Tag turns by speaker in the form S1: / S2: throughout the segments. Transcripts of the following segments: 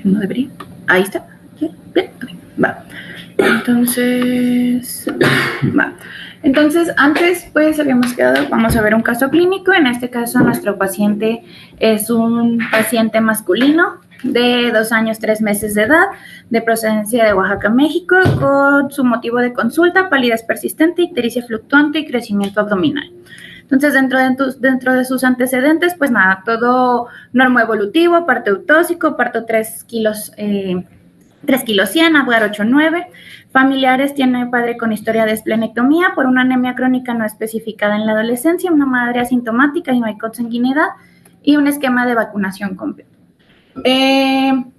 S1: no debería. Ahí está. ¿Sí? Bien, va. Entonces, antes pues habíamos quedado, vamos a ver un caso clínico. En este caso, nuestro paciente es un paciente masculino de 2 años, 3 meses de edad, de procedencia de Oaxaca, México, con su motivo de consulta, palidez persistente, ictericia fluctuante y crecimiento abdominal. Entonces, dentro de sus antecedentes, pues nada, todo normoevolutivo, parto eutóxico, parto 3 kilos 100, Apgar 8,9. Familiares, tiene padre con historia de esplenectomía por una anemia crónica no especificada en la adolescencia, una madre asintomática y no hay consanguinidad y un esquema de vacunación completo.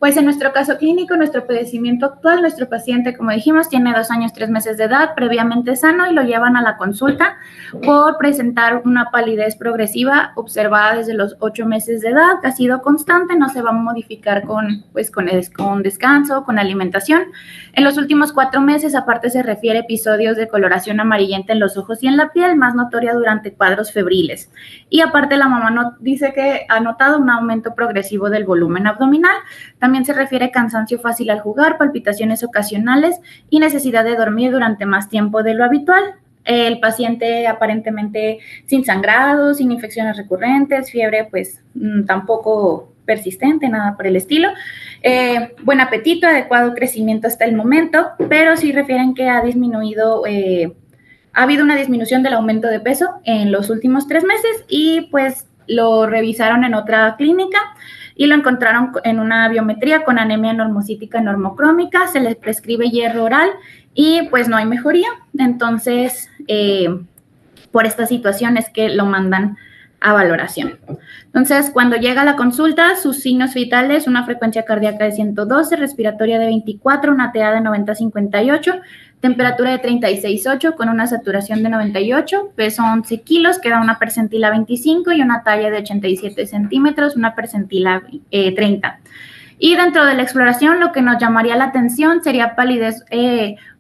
S1: Pues en nuestro caso clínico, nuestro padecimiento actual, nuestro paciente, como dijimos, tiene 2 años, 3 meses de edad, previamente sano, y lo llevan a la consulta por presentar una palidez progresiva observada desde los 8 meses de edad, que ha sido constante, no se va a modificar con descanso, con alimentación. En los últimos 4 meses, aparte, se refiere a episodios de coloración amarillenta en los ojos y en la piel, más notoria durante cuadros febriles. Y aparte, la mamá dice que ha notado un aumento progresivo del volumen abdominal. También se refiere a cansancio fácil al jugar, palpitaciones ocasionales y necesidad de dormir durante más tiempo de lo habitual. El paciente aparentemente sin sangrado, sin infecciones recurrentes, fiebre pues tampoco persistente, nada por el estilo. Buen apetito, adecuado crecimiento hasta el momento, pero sí refieren que ha disminuido, ha habido una disminución del aumento de peso en los últimos 3 meses y pues lo revisaron en otra clínica y lo encontraron en una biometría con anemia normocítica normocrómica, se les prescribe hierro oral y pues no hay mejoría. Entonces, por esta situación es que lo mandan a valoración. Entonces, cuando llega a la consulta, sus signos vitales, una frecuencia cardíaca de 112, respiratoria de 24, una TA de 90-58, temperatura de 36,8 con una saturación de 98, peso 11 kilos, queda una percentila 25 y una talla de 87 centímetros, una percentila 30. Y dentro de la exploración, lo que nos llamaría la atención sería palidez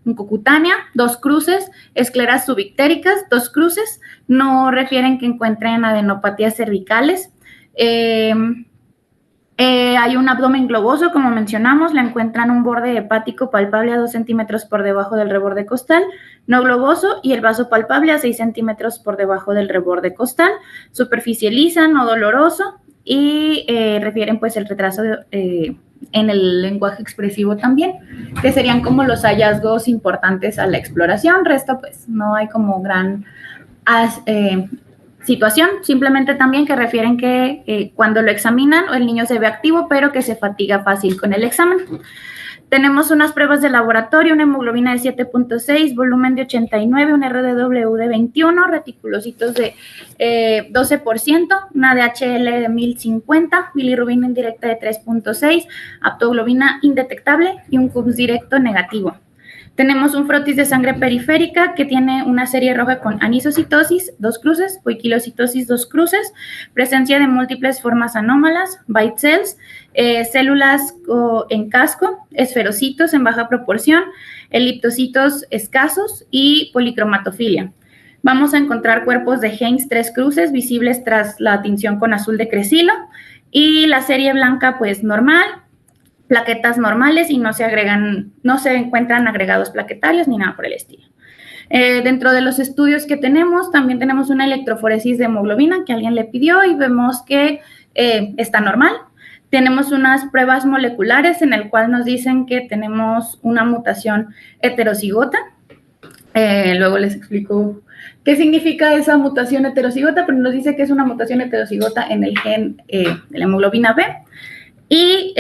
S1: mucocutánea, 2 cruces, escleras subictéricas, 2 cruces, no refieren que encuentren adenopatías cervicales. Hay un abdomen globoso, como mencionamos, le encuentran un borde hepático palpable a 2 centímetros por debajo del reborde costal, no globoso, y el vaso palpable a 6 centímetros por debajo del reborde costal, superficie lisa, no doloroso, y refieren pues el retraso en el lenguaje expresivo también, que serían como los hallazgos importantes a la exploración. Resto pues no hay como gran situación, simplemente también que refieren que cuando lo examinan el niño se ve activo, pero que se fatiga fácil con el examen. Tenemos unas pruebas de laboratorio, una hemoglobina de 7,6, volumen de 89, un RDW de 21, reticulocitos de 12%, una DHL de 1050, bilirrubina indirecta de 3,6, aptoglobina indetectable y un CUPS directo negativo. Tenemos un frotis de sangre periférica que tiene una serie roja con anisocitosis, 2 cruces, poiquilocitosis, 2 cruces, presencia de múltiples formas anómalas, white cells, células en casco, esferocitos en baja proporción, eliptocitos escasos y policromatofilia. Vamos a encontrar cuerpos de Heinz 3 cruces visibles tras la tinción con azul de crecilo y la serie blanca pues normal, plaquetas normales y no se encuentran agregados plaquetarios ni nada por el estilo. Dentro de los estudios que tenemos, también tenemos una electroforesis de hemoglobina que alguien le pidió y vemos que está normal. Tenemos unas pruebas moleculares en el cual nos dicen que tenemos una mutación heterocigota. Luego les explico qué significa esa mutación heterocigota, pero nos dice que es una mutación heterocigota en el gen de la hemoglobina B. Y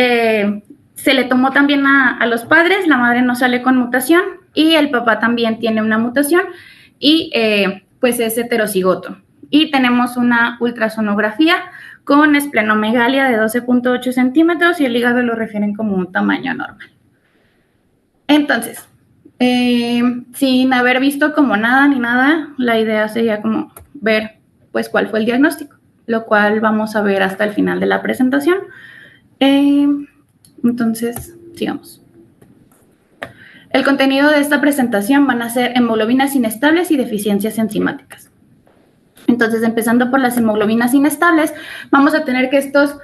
S1: se le tomó también a los padres, la madre no sale con mutación y el papá también tiene una mutación y pues es heterocigoto. Y tenemos una ultrasonografía con esplenomegalia de 12,8 centímetros y el hígado lo refieren como un tamaño normal. Entonces, sin haber visto como nada ni nada, la idea sería como ver pues cuál fue el diagnóstico, lo cual vamos a ver hasta el final de la presentación. Entonces, sigamos. El contenido de esta presentación van a ser hemoglobinas inestables y deficiencias enzimáticas. Entonces, empezando por las hemoglobinas inestables, vamos a tener que estos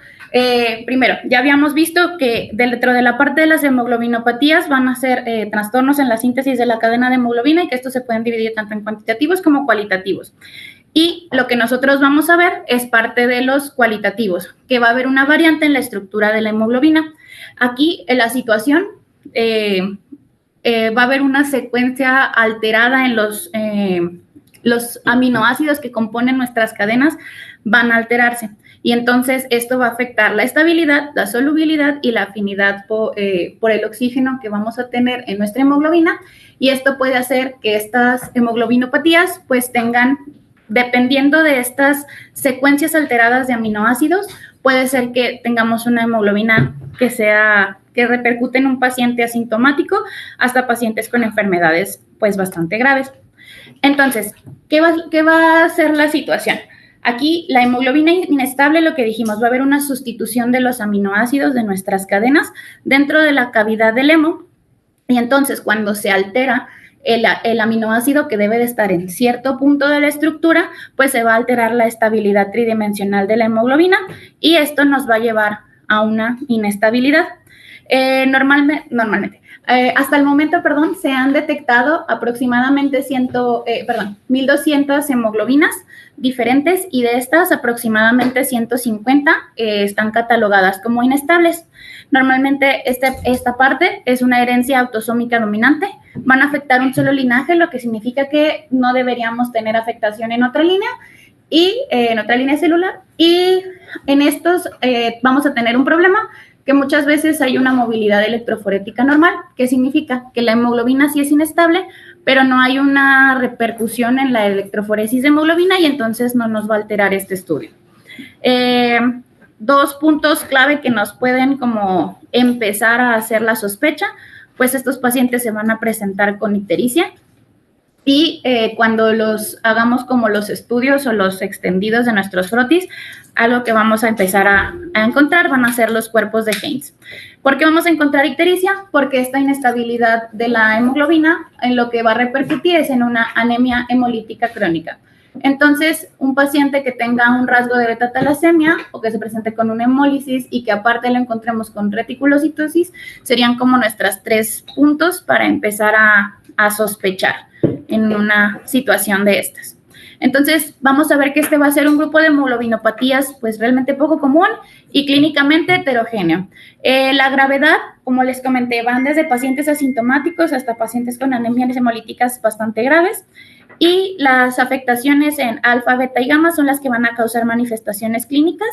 S1: Primero, ya habíamos visto que dentro de la parte de las hemoglobinopatías van a ser trastornos en la síntesis de la cadena de hemoglobina y que estos se pueden dividir tanto en cuantitativos como cualitativos. Y lo que nosotros vamos a ver es parte de los cualitativos, que va a haber una variante en la estructura de la hemoglobina. Aquí, en la situación, va a haber una secuencia alterada en los aminoácidos que componen nuestras cadenas, van a alterarse. Y entonces esto va a afectar la estabilidad, la solubilidad y la afinidad por el oxígeno que vamos a tener en nuestra hemoglobina. Y esto puede hacer que estas hemoglobinopatías pues tengan, dependiendo de estas secuencias alteradas de aminoácidos, puede ser que tengamos una hemoglobina que repercute en un paciente asintomático hasta pacientes con enfermedades pues bastante graves. Entonces, ¿qué va a ser la situación? Aquí la hemoglobina inestable, lo que dijimos, va a haber una sustitución de los aminoácidos de nuestras cadenas dentro de la cavidad del hemo, y entonces cuando se altera el aminoácido que debe de estar en cierto punto de la estructura, pues se va a alterar la estabilidad tridimensional de la hemoglobina y esto nos va a llevar a una inestabilidad. Normalmente. Hasta el momento, se han detectado aproximadamente 1.200 hemoglobinas diferentes y de estas aproximadamente 150 están catalogadas como inestables. Normalmente esta parte es una herencia autosómica dominante. Van a afectar un solo linaje, lo que significa que no deberíamos tener afectación en otra línea en otra línea celular. Y en estos vamos a tener un problema que muchas veces hay una movilidad electroforética normal, que significa que la hemoglobina sí es inestable, pero no hay una repercusión en la electroforesis de hemoglobina y entonces no nos va a alterar este estudio. Dos puntos clave que nos pueden como empezar a hacer la sospecha, pues estos pacientes se van a presentar con ictericia y cuando los hagamos como los estudios o los extendidos de nuestros frotis, algo que vamos a empezar a encontrar van a ser los cuerpos de Haynes. ¿Por qué vamos a encontrar ictericia? Porque esta inestabilidad de la hemoglobina en lo que va a repercutir es en una anemia hemolítica crónica. Entonces, un paciente que tenga un rasgo de beta-talasemia o que se presente con una hemólisis y que aparte lo encontremos con reticulocitosis, serían como nuestros 3 puntos para empezar a sospechar en una situación de estas. Entonces, vamos a ver que este va a ser un grupo de hemoglobinopatías pues realmente poco común y clínicamente heterogéneo. La gravedad, como les comenté, van desde pacientes asintomáticos hasta pacientes con anemias hemolíticas bastante graves y las afectaciones en alfa, beta y gamma son las que van a causar manifestaciones clínicas.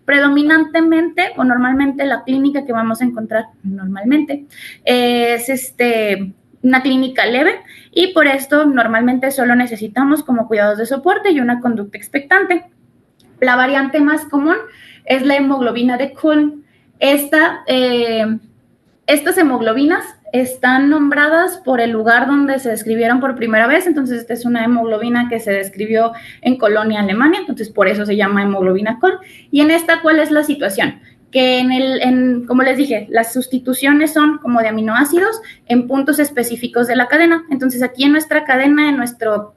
S1: Predominantemente o normalmente la clínica que vamos a encontrar normalmente es una clínica leve y por esto normalmente solo necesitamos como cuidados de soporte y una conducta expectante. La variante más común es la hemoglobina de Coulomb. Estas hemoglobinas están nombradas por el lugar donde se describieron por primera vez, entonces esta es una hemoglobina que se describió en Colonia, Alemania, entonces por eso se llama hemoglobina Coulomb. Y en esta, ¿cuál es la situación? Que como les dije, las sustituciones son como de aminoácidos en puntos específicos de la cadena. Entonces, aquí en nuestra cadena, en nuestro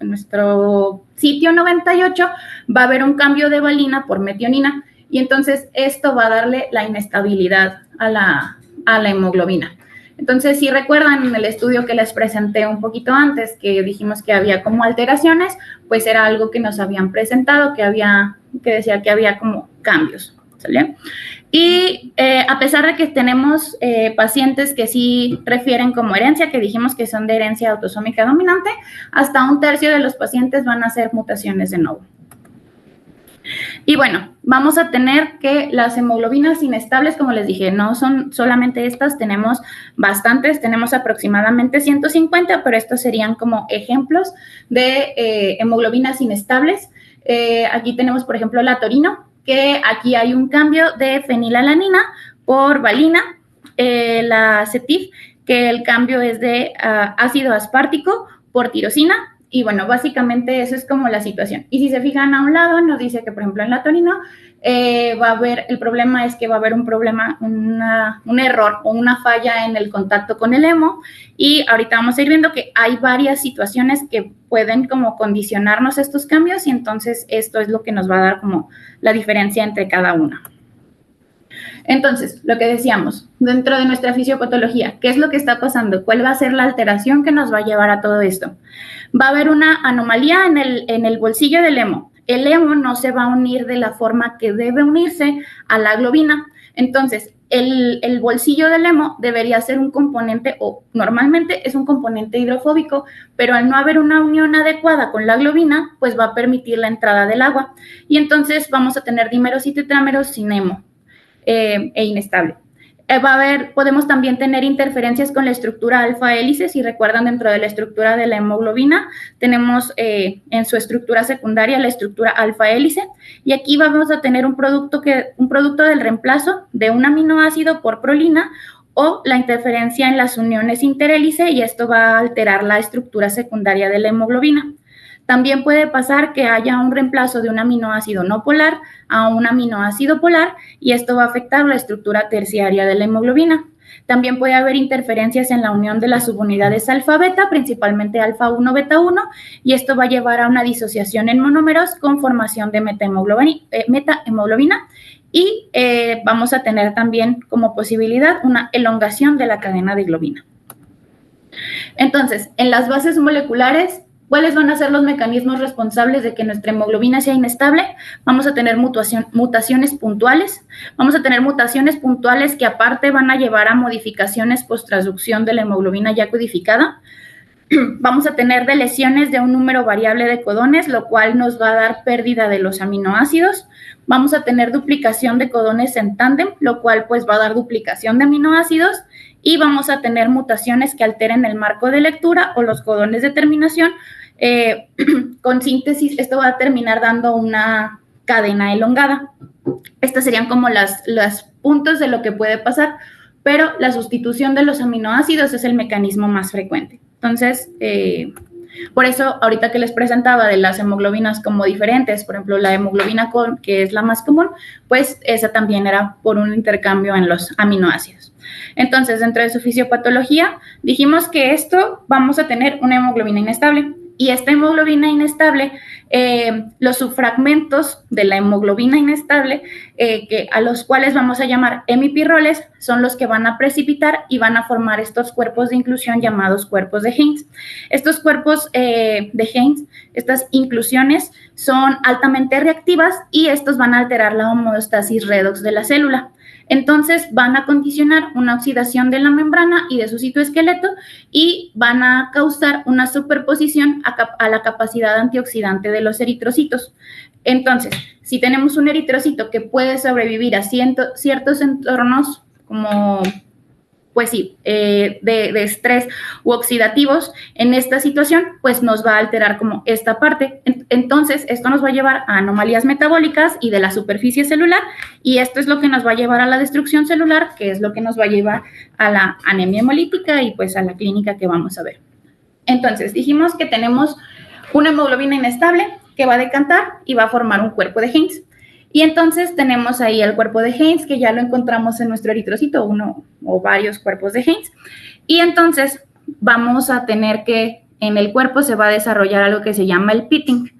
S1: sitio 98, va a haber un cambio de valina por metionina. Y entonces, esto va a darle la inestabilidad a la hemoglobina. Entonces, si recuerdan en el estudio que les presenté un poquito antes, que dijimos que había como alteraciones, pues era algo que nos habían presentado, que decía que había como cambios. ¿Sale? Y a pesar de que tenemos pacientes que sí refieren como herencia, que dijimos que son de herencia autosómica dominante, hasta 1/3 de los pacientes van a ser mutaciones de novo. Y bueno, vamos a tener que las hemoglobinas inestables, como les dije, no son solamente estas, tenemos bastantes, tenemos aproximadamente 150, pero estos serían como ejemplos de hemoglobinas inestables. Aquí tenemos, por ejemplo, la taurino, que aquí hay un cambio de fenilalanina por valina, la CETIF, que el cambio es de ácido aspartico por tirosina, y bueno, básicamente eso es como la situación. Y si se fijan a un lado, nos dice que, por ejemplo, en la taurino va a haber, el problema es que va a haber un error o una falla en el contacto con el hemo, y ahorita vamos a ir viendo que hay varias situaciones que pueden como condicionarnos estos cambios, y entonces esto es lo que nos va a dar como la diferencia entre cada una. Entonces, lo que decíamos, dentro de nuestra fisiopatología, ¿qué es lo que está pasando? ¿Cuál va a ser la alteración que nos va a llevar a todo esto? Va a haber una anomalía en el bolsillo del hemo. El hemo no se va a unir de la forma que debe unirse a la globina. Entonces, el bolsillo del hemo debería ser un componente, o normalmente es un componente hidrofóbico, pero al no haber una unión adecuada con la globina, pues va a permitir la entrada del agua. Y entonces vamos a tener dímeros y tetrámeros sin hemo. E inestable. Podemos también tener interferencias con la estructura alfa-hélice. Si recuerdan, dentro de la estructura de la hemoglobina tenemos en su estructura secundaria la estructura alfa-hélice, y aquí vamos a tener un producto del reemplazo de un aminoácido por prolina, o la interferencia en las uniones interhélice, y esto va a alterar la estructura secundaria de la hemoglobina. También puede pasar que haya un reemplazo de un aminoácido no polar a un aminoácido polar, y esto va a afectar la estructura terciaria de la hemoglobina. También puede haber interferencias en la unión de las subunidades alfa-beta, principalmente alfa-1-beta-1, y esto va a llevar a una disociación en monómeros con formación de metahemoglobina, y vamos a tener también como posibilidad una elongación de la cadena de globina. Entonces, en las bases moleculares, ¿cuáles van a ser los mecanismos responsables de que nuestra hemoglobina sea inestable? Vamos a tener mutaciones puntuales. Vamos a tener mutaciones puntuales que aparte van a llevar a modificaciones post-transducción de la hemoglobina ya codificada. Vamos a tener deleciones de un número variable de codones, lo cual nos va a dar pérdida de los aminoácidos. Vamos a tener duplicación de codones en tándem, lo cual pues va a dar duplicación de aminoácidos. Y vamos a tener mutaciones que alteren el marco de lectura o los codones de terminación. Con síntesis, esto va a terminar dando una cadena elongada. Estas serían como los puntos de lo que puede pasar, pero la sustitución de los aminoácidos es el mecanismo más frecuente. Entonces, por eso, ahorita que les presentaba de las hemoglobinas como diferentes, por ejemplo, la hemoglobina que es la más común, pues esa también era por un intercambio en los aminoácidos. Entonces, dentro de su fisiopatología, dijimos que esto vamos a tener una hemoglobina inestable. Y esta hemoglobina inestable, los subfragmentos de la hemoglobina inestable, a los cuales vamos a llamar hemipirroles, son los que van a precipitar y van a formar estos cuerpos de inclusión llamados cuerpos de Heinz. Estos cuerpos de Heinz, estas inclusiones, son altamente reactivas y estos van a alterar la homeostasis redox de la célula. Entonces van a condicionar una oxidación de la membrana y de su citoesqueleto, y van a causar una superposición a la capacidad antioxidante de los eritrocitos. Entonces, si tenemos un eritrocito que puede sobrevivir a ciertos entornos como, pues sí, de estrés u oxidativos, en esta situación, pues nos va a alterar como esta parte. Entonces, esto nos va a llevar a anomalías metabólicas y de la superficie celular, y esto es lo que nos va a llevar a la destrucción celular, que es lo que nos va a llevar a la anemia hemolítica y pues a la clínica que vamos a ver. Entonces, dijimos que tenemos una hemoglobina inestable que va a decantar y va a formar un cuerpo de Heinz. Y entonces tenemos ahí el cuerpo de Heinz, que ya lo encontramos en nuestro eritrocito, uno o varios cuerpos de Heinz. Y entonces vamos a tener que en el cuerpo se va a desarrollar algo que se llama el pitting.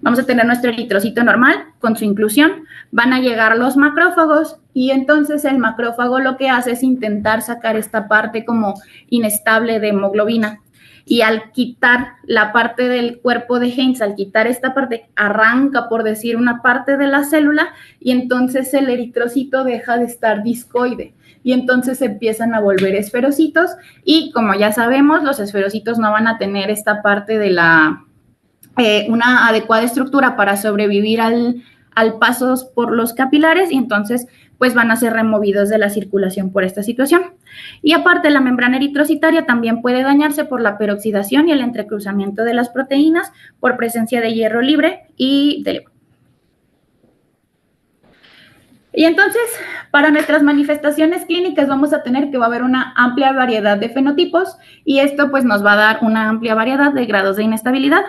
S1: Vamos a tener nuestro eritrocito normal con su inclusión, van a llegar los macrófagos, y entonces el macrófago lo que hace es intentar sacar esta parte como inestable de hemoglobina. Y al quitar la parte del cuerpo de Heinz, al quitar esta parte, arranca, por decir, una parte de la célula, y entonces el eritrocito deja de estar discoide. Y entonces se empiezan a volver esferocitos, y como ya sabemos, los esferocitos no van a tener esta parte de una adecuada estructura para sobrevivir al paso por los capilares, y entonces pues van a ser removidos de la circulación por esta situación. Y aparte, la membrana eritrocitaria también puede dañarse por la peroxidación y el entrecruzamiento de las proteínas por presencia de hierro libre y de levadura. Y entonces, para nuestras manifestaciones clínicas vamos a tener que va a haber una amplia variedad de fenotipos, y esto pues nos va a dar una amplia variedad de grados de inestabilidad.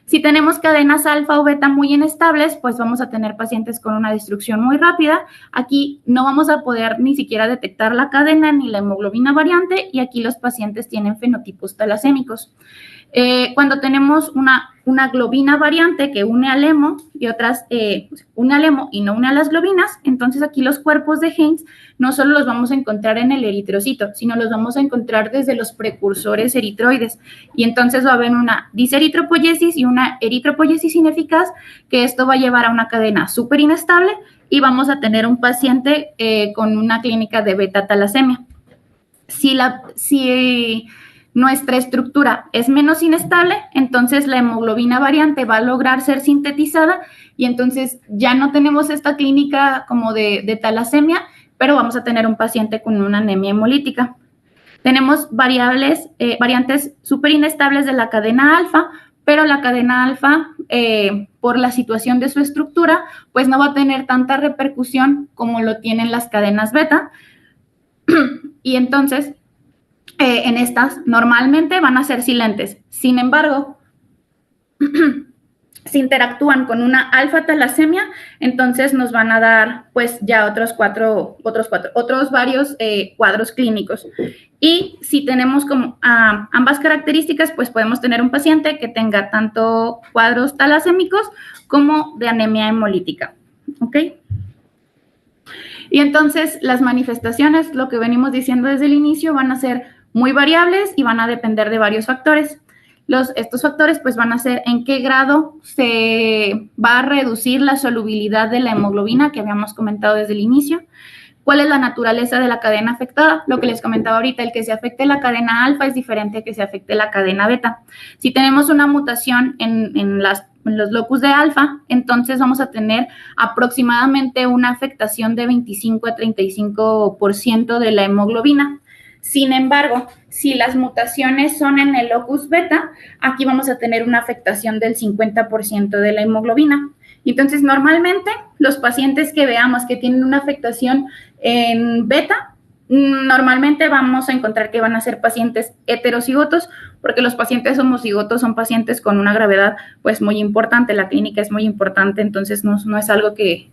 S1: Si tenemos cadenas alfa o beta muy inestables, pues vamos a tener pacientes con una destrucción muy rápida. Aquí no vamos a poder ni siquiera detectar la cadena ni la hemoglobina variante, y aquí los pacientes tienen fenotipos talasémicos. Cuando tenemos una globina variante que une al hemo y otras une al hemo y no une a las globinas, entonces aquí los cuerpos de Heinz no solo los vamos a encontrar en el eritrocito, sino los vamos a encontrar desde los precursores eritroides. Y entonces va a haber una diseritropoiesis y una eritropoiesis ineficaz, que esto va a llevar a una cadena súper inestable y vamos a tener un paciente con una clínica de beta-talasemia. Si nuestra estructura es menos inestable, entonces la hemoglobina variante va a lograr ser sintetizada y entonces ya no tenemos esta clínica como de talasemia, pero vamos a tener un paciente con una anemia hemolítica. Tenemos variantes súper inestables de la cadena alfa, pero la cadena alfa, por la situación de su estructura, pues no va a tener tanta repercusión como lo tienen las cadenas beta. Y entonces, en estas normalmente van a ser silentes. Sin embargo, si interactúan con una alfa-talasemia, entonces nos van a dar pues ya otros varios cuadros clínicos. Y si tenemos como ambas características, pues podemos tener un paciente que tenga tanto cuadros talasémicos como de anemia hemolítica. ¿Ok? Y entonces las manifestaciones, lo que venimos diciendo desde el inicio, van a ser muy variables y van a depender de varios factores. Estos factores pues van a ser en qué grado se va a reducir la solubilidad de la hemoglobina que habíamos comentado desde el inicio, cuál es la naturaleza de la cadena afectada, lo que les comentaba ahorita, el que se afecte la cadena alfa es diferente a que se afecte la cadena beta. Si tenemos una mutación en los locus de alfa, entonces vamos a tener aproximadamente una afectación de 25 a 35% de la hemoglobina. Sin embargo, si las mutaciones son en el locus beta, aquí vamos a tener una afectación del 50% de la hemoglobina. Entonces, normalmente, los pacientes que veamos que tienen una afectación en beta, normalmente vamos a encontrar que van a ser pacientes heterocigotos, porque los pacientes homocigotos son pacientes con una gravedad pues muy importante, la clínica es muy importante, entonces no es algo que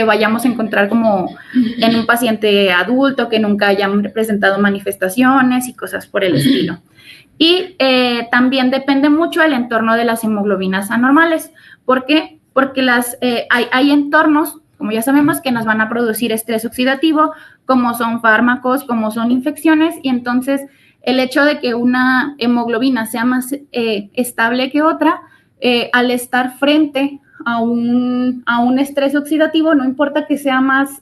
S1: vayamos a encontrar como en un paciente adulto que nunca hayan presentado manifestaciones y cosas por el estilo. Y también depende mucho el entorno de las hemoglobinas anormales. ¿Por qué? Porque hay entornos, como ya sabemos, que nos van a producir estrés oxidativo, como son fármacos, como son infecciones, y entonces el hecho de que una hemoglobina sea más estable que otra, al estar frente a un estrés oxidativo, no importa que sea más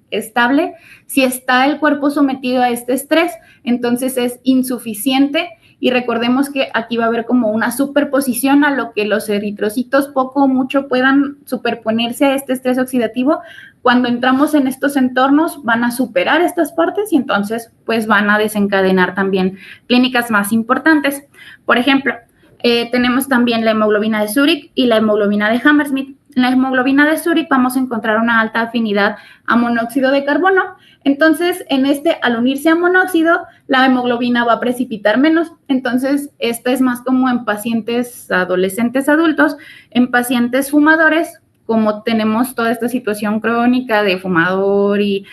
S1: estable, si está el cuerpo sometido a este estrés, entonces es insuficiente. Y recordemos que aquí va a haber como una superposición a lo que los eritrocitos poco o mucho puedan superponerse a este estrés oxidativo. Cuando entramos en estos entornos van a superar estas partes y entonces pues van a desencadenar también clínicas más importantes. Por ejemplo, tenemos también la hemoglobina de Zurich y la hemoglobina de Hammersmith. En la hemoglobina de Zurich vamos a encontrar una alta afinidad a monóxido de carbono. Entonces, al unirse a monóxido, la hemoglobina va a precipitar menos. Entonces, esta es más como en pacientes adolescentes adultos, en pacientes fumadores, como tenemos toda esta situación crónica de fumador y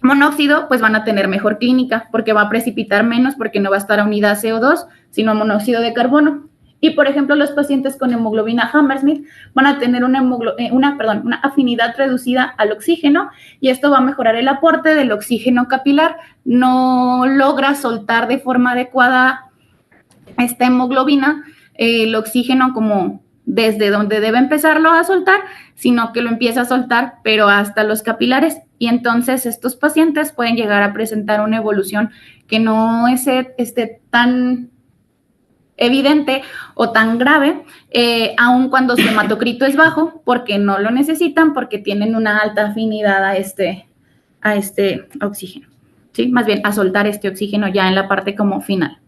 S1: monóxido, pues van a tener mejor clínica porque va a precipitar menos porque no va a estar unida a CO2, sino a monóxido de carbono. Y, por ejemplo, los pacientes con hemoglobina Hammersmith van a tener una afinidad reducida al oxígeno y esto va a mejorar el aporte del oxígeno capilar. No logra soltar de forma adecuada esta hemoglobina el oxígeno como desde donde debe empezarlo a soltar, sino que lo empieza a soltar, pero hasta los capilares. Y entonces estos pacientes pueden llegar a presentar una evolución que no esté tan evidente o tan grave, aun cuando su hematocrito es bajo, porque no lo necesitan, porque tienen una alta afinidad a este oxígeno, ¿sí? Más bien a soltar este oxígeno ya en la parte como final.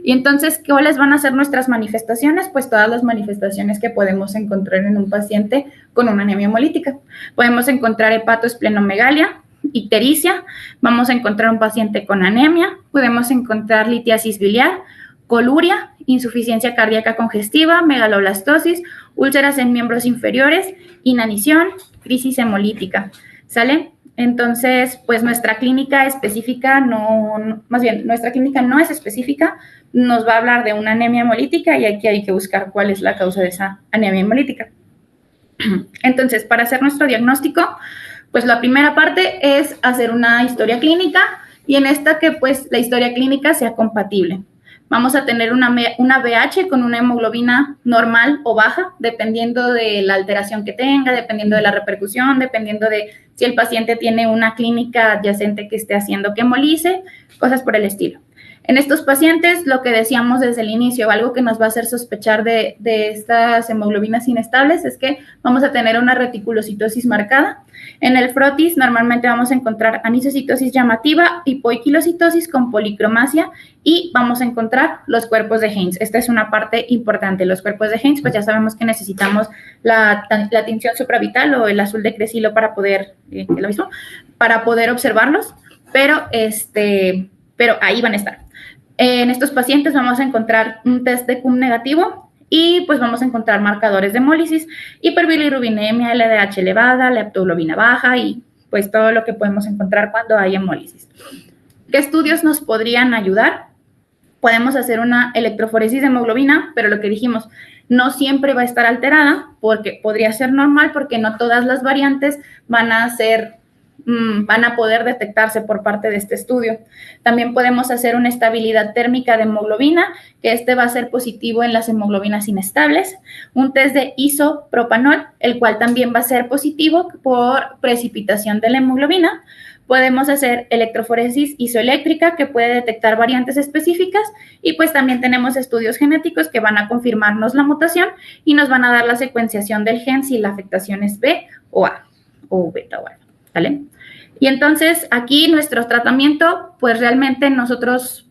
S1: Y entonces, ¿cuáles van a ser nuestras manifestaciones? Pues todas las manifestaciones que podemos encontrar en un paciente con una anemia hemolítica. Podemos encontrar hepatoesplenomegalia, ictericia, vamos a encontrar un paciente con anemia, podemos encontrar litiasis biliar, coluria, insuficiencia cardíaca congestiva, megaloblastosis, úlceras en miembros inferiores, inanición, crisis hemolítica, ¿sale? Entonces, pues nuestra clínica específica nuestra clínica no es específica, nos va a hablar de una anemia hemolítica y aquí hay que buscar cuál es la causa de esa anemia hemolítica. Entonces, para hacer nuestro diagnóstico, pues la primera parte es hacer una historia clínica y en esta que pues la historia clínica sea compatible. Vamos a tener una BH con una hemoglobina normal o baja, dependiendo de la alteración que tenga, dependiendo de la repercusión, dependiendo de si el paciente tiene una clínica adyacente que esté haciendo que hemolice, cosas por el estilo. En estos pacientes, lo que decíamos desde el inicio, algo que nos va a hacer sospechar de estas hemoglobinas inestables es que vamos a tener una reticulocitosis marcada. En el frotis normalmente vamos a encontrar anisocitosis llamativa, hipoiquilocitosis con policromasia y vamos a encontrar los cuerpos de Heinz. Esta es una parte importante. Los cuerpos de Heinz, pues ya sabemos que necesitamos la tinción supravital o el azul de Crecilo para poder, para poder observarlos, pero ahí van a estar. En estos pacientes vamos a encontrar un test de CUM negativo y pues vamos a encontrar marcadores de hemólisis, hiperbilirrubinemia, LDH elevada, leptoglobina baja y pues todo lo que podemos encontrar cuando hay hemólisis. ¿Qué estudios nos podrían ayudar? Podemos hacer una electroforesis de hemoglobina, pero lo que dijimos, no siempre va a estar alterada porque podría ser normal porque no todas las variantes van a poder detectarse por parte de este estudio. También podemos hacer una estabilidad térmica de hemoglobina, que va a ser positivo en las hemoglobinas inestables, un test de isopropanol, el cual también va a ser positivo por precipitación de la hemoglobina. Podemos hacer electroforesis isoeléctrica, que puede detectar variantes específicas, y pues también tenemos estudios genéticos que van a confirmarnos la mutación y nos van a dar la secuenciación del gen si la afectación es B o A, o beta o alfa, ¿vale? Y entonces aquí nuestro tratamiento, pues realmente nosotros,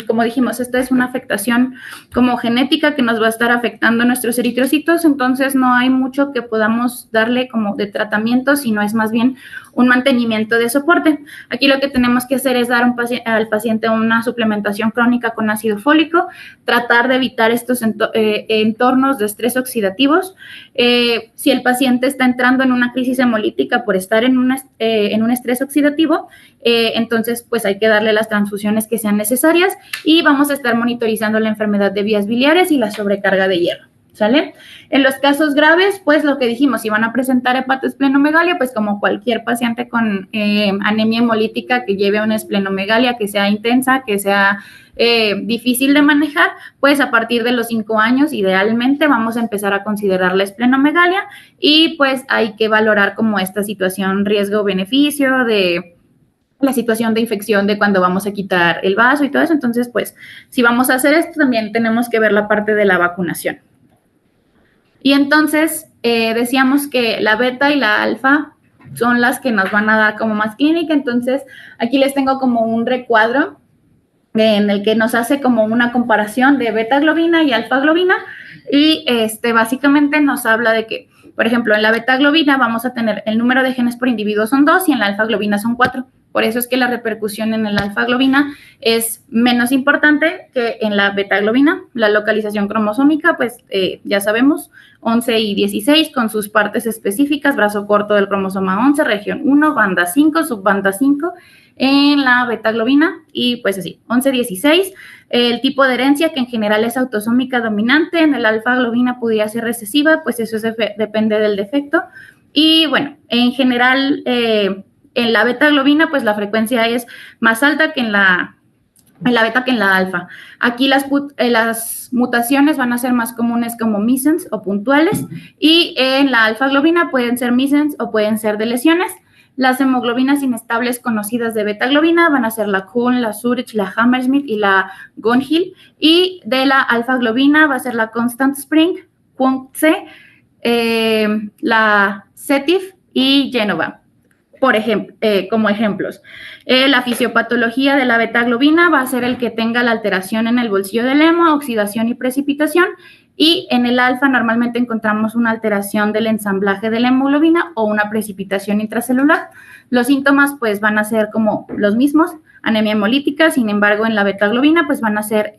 S1: como dijimos, esta es una afectación como genética que nos va a estar afectando nuestros eritrocitos, entonces no hay mucho que podamos darle como de tratamiento, sino es más bien un mantenimiento de soporte. Aquí lo que tenemos que hacer es dar al paciente una suplementación crónica con ácido fólico, tratar de evitar estos entornos de estrés oxidativos. Si el paciente está entrando en una crisis hemolítica por estar en un estrés oxidativo, entonces pues hay que darle las transfusiones que sean necesarias y vamos a estar monitorizando la enfermedad de vías biliares y la sobrecarga de hierro. ¿Sale? En los casos graves, pues lo que dijimos, si van a presentar hepatoesplenomegalia, pues como cualquier paciente con anemia hemolítica que lleve una esplenomegalia que sea intensa, que sea difícil de manejar, pues a partir de los 5 años, idealmente, vamos a empezar a considerar la esplenomegalia y pues hay que valorar como esta situación riesgo-beneficio de la situación de infección de cuando vamos a quitar el vaso y todo eso. Entonces, pues, si vamos a hacer esto, también tenemos que ver la parte de la vacunación. Y entonces decíamos que la beta y la alfa son las que nos van a dar como más clínica. Entonces aquí les tengo como un recuadro en el que nos hace como una comparación de beta globina y alfa globina y básicamente nos habla de que, por ejemplo, en la beta globina vamos a tener el número de genes por individuo son 2 y en la alfa globina son 4. Por eso es que la repercusión en el alfa globina es menos importante que en la beta globina. La localización cromosómica, pues ya sabemos, 11 y 16 con sus partes específicas, brazo corto del cromosoma 11, región 1, banda 5, subbanda 5 en la beta globina y pues así, 11, 16. El tipo de herencia que en general es autosómica dominante, en el alfa globina podría ser recesiva, pues eso depende del defecto. Y bueno, en general en la beta globina, pues la frecuencia es más alta que en la beta que en la alfa. Aquí las mutaciones van a ser más comunes como missense o puntuales y en la alfa globina pueden ser missense o pueden ser de lesiones. Las hemoglobinas inestables conocidas de beta globina van a ser la Kuhn, la Zurich, la Hammersmith y la Gonhill. Y de la alfa globina va a ser la Constant Spring, Quant-C, la Zetif y Genova. Por ejemplo, como ejemplos, la fisiopatología de la beta-globina va a ser el que tenga la alteración en el bolsillo del hemo, oxidación y precipitación, y en el alfa normalmente encontramos una alteración del ensamblaje de la hemoglobina o una precipitación intracelular. Los síntomas pues van a ser como los mismos, anemia hemolítica, sin embargo en la beta-globina pues van a ser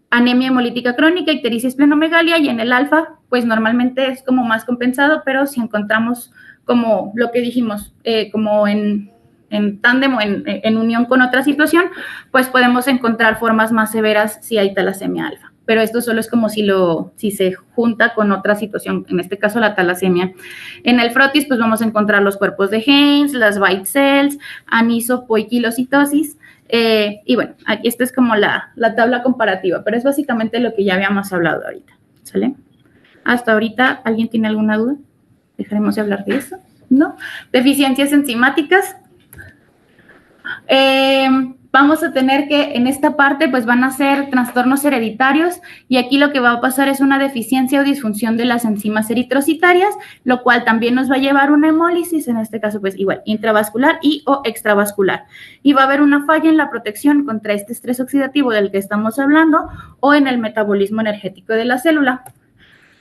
S1: anemia hemolítica crónica, ictericia, esplenomegalia, y en el alfa pues normalmente es como más compensado, pero si encontramos como lo que dijimos, como en en tándem o en unión con otra situación, pues podemos encontrar formas más severas si hay talasemia alfa. Pero esto solo es como si se junta con otra situación, en este caso la talasemia. En el frotis, pues vamos a encontrar los cuerpos de Haynes, las white cells, anisopoiquilocitosis, y bueno, aquí esta es como la tabla comparativa, pero es básicamente lo que ya habíamos hablado ahorita, ¿sale? Hasta ahorita, ¿alguien tiene alguna duda? ¿Dejaremos de hablar de eso? ¿No? Deficiencias enzimáticas. Vamos a tener que en esta parte pues van a ser trastornos hereditarios y aquí lo que va a pasar es una deficiencia o disfunción de las enzimas eritrocitarias, lo cual también nos va a llevar a una hemólisis, en este caso pues igual intravascular y o extravascular. Y va a haber una falla en la protección contra este estrés oxidativo del que estamos hablando o en el metabolismo energético de la célula.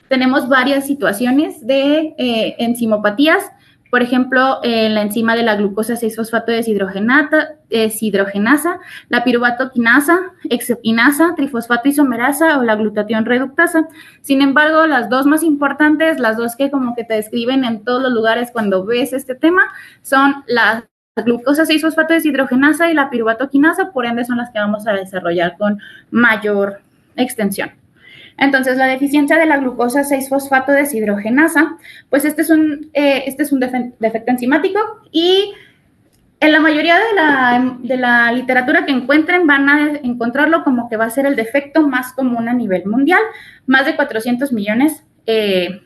S1: Tenemos varias situaciones de enzimopatías. Por ejemplo, la enzima de la glucosa 6-fosfato deshidrogenasa, la piruvatoquinasa, hexoquinasa, trifosfato isomerasa o la glutatión reductasa. Sin embargo, las dos más importantes, las dos que como que te describen en todos los lugares cuando ves este tema, son la glucosa 6-fosfato deshidrogenasa y la piruvatoquinasa, por ende son las que vamos a desarrollar con mayor extensión. Entonces, la deficiencia de la glucosa 6-fosfato deshidrogenasa, pues este es un defecto enzimático y en la mayoría de la literatura que encuentren van a encontrarlo como que va a ser el defecto más común a nivel mundial. Más de 400 millones de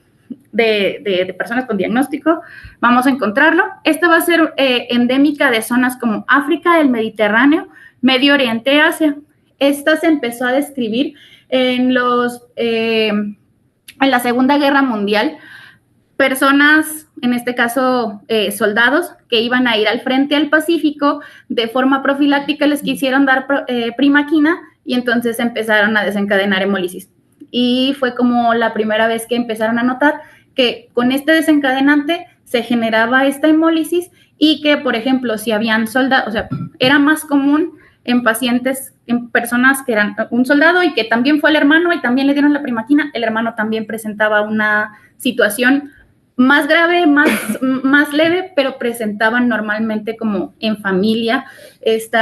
S1: personas con diagnóstico vamos a encontrarlo. Esta va a ser endémica de zonas como África, el Mediterráneo, Medio Oriente, Asia. Esta se empezó a describir en la Segunda Guerra Mundial, personas, en este caso soldados, que iban a ir al frente al Pacífico, de forma profiláctica les quisieron dar primaquina y entonces empezaron a desencadenar hemólisis. Y fue como la primera vez que empezaron a notar que con este desencadenante se generaba esta hemólisis y que, por ejemplo, si habían soldados, o sea, era más común en pacientes, en personas que eran un soldado y que también fue el hermano y también le dieron la primaquina, el hermano también presentaba una situación más grave, más leve, pero presentaban normalmente como en familia este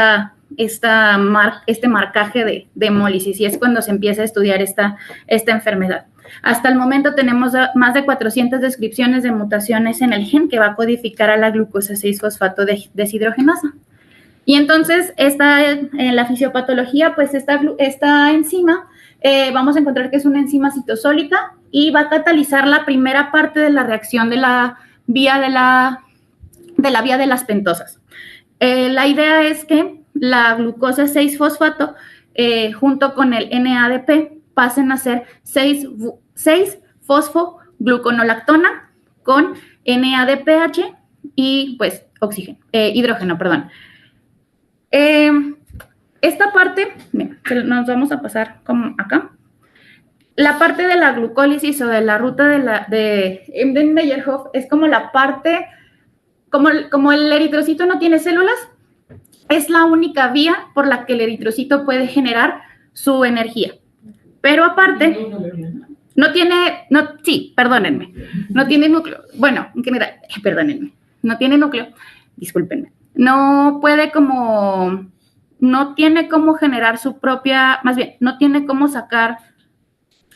S1: marcaje de hemólisis y es cuando se empieza a estudiar esta enfermedad. Hasta el momento tenemos más de 400 descripciones de mutaciones en el gen que va a codificar a la glucosa 6-fosfato deshidrogenasa. Y entonces, en la fisiopatología, pues esta enzima, vamos a encontrar que es una enzima citosólica y va a catalizar la primera parte de la reacción de la vía de las pentosas. La idea es que la glucosa 6-fosfato, junto con el NADP, pasen a ser 6-fosfogluconolactona con NADPH y, pues, hidrógeno, perdón. Esta parte, mira, nos vamos a pasar como acá. La parte de la glucólisis o de la ruta de Embden-Meyerhof es como la parte, como el eritrocito no tiene células, es la única vía por la que el eritrocito puede generar su energía. Pero aparte, no tiene núcleo. Bueno, en general, perdónenme, no tiene núcleo, discúlpenme. No tiene cómo generar su propia, más bien, no tiene cómo sacar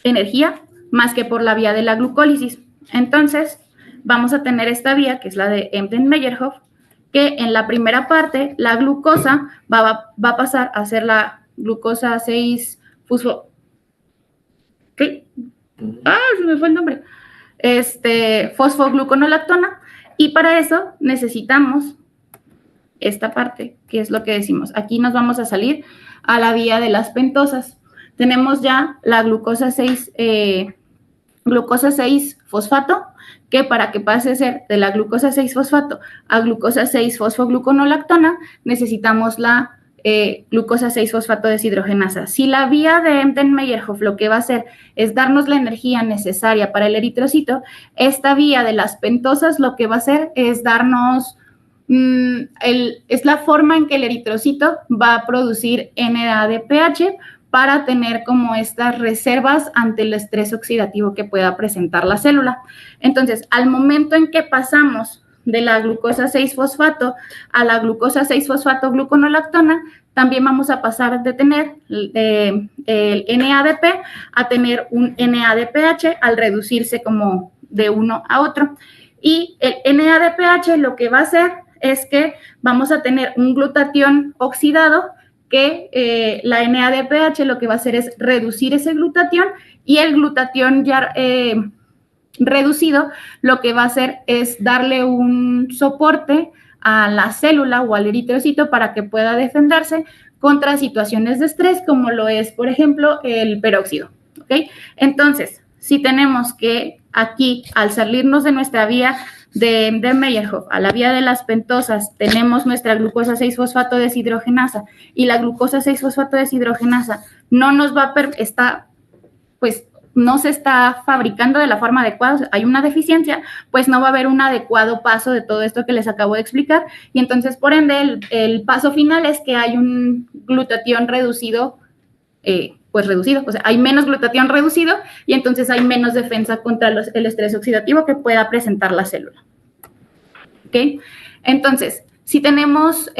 S1: energía más que por la vía de la glucólisis. Entonces, vamos a tener esta vía, que es la de Embden-Meyerhof, que en la primera parte, la glucosa va a pasar a ser la glucosa 6-fosfo. ¿Qué? Se me fue el nombre. Fosfogluconolactona, y para eso necesitamos esta parte, que es lo que decimos. Aquí nos vamos a salir a la vía de las pentosas. Tenemos ya la glucosa 6-fosfato, que para que pase a ser de la glucosa 6-fosfato a glucosa 6-fosfogluconolactona, necesitamos la glucosa 6-fosfato deshidrogenasa. Si la vía de Embden-Meyerhof lo que va a hacer es darnos la energía necesaria para el eritrocito, esta vía de las pentosas lo que va a hacer es darnos es la forma en que el eritrocito va a producir NADPH para tener como estas reservas ante el estrés oxidativo que pueda presentar la célula. Entonces, al momento en que pasamos de la glucosa 6-fosfato a la glucosa 6-fosfato-gluconolactona, también vamos a pasar de tener el NADP a tener un NADPH al reducirse como de uno a otro. Y el NADPH lo que va a hacer es que vamos a tener un glutatión oxidado que la NADPH lo que va a hacer es reducir ese glutatión y el glutatión ya reducido lo que va a hacer es darle un soporte a la célula o al eritrocito para que pueda defenderse contra situaciones de estrés como lo es, por ejemplo, el peróxido. ¿Okay? Entonces, si tenemos que aquí, al salirnos de nuestra vía de Meyerhof a la vía de las pentosas, tenemos nuestra glucosa 6-fosfato deshidrogenasa y la glucosa 6-fosfato deshidrogenasa no nos va a no se está fabricando de la forma adecuada, o sea, hay una deficiencia, pues no va a haber un adecuado paso de todo esto que les acabo de explicar y entonces, por ende, el paso final es que hay un glutatión reducido, reducido, o sea, hay menos glutatión reducido y entonces hay menos defensa contra el estrés oxidativo que pueda presentar la célula. ¿Ok? Entonces, si tenemos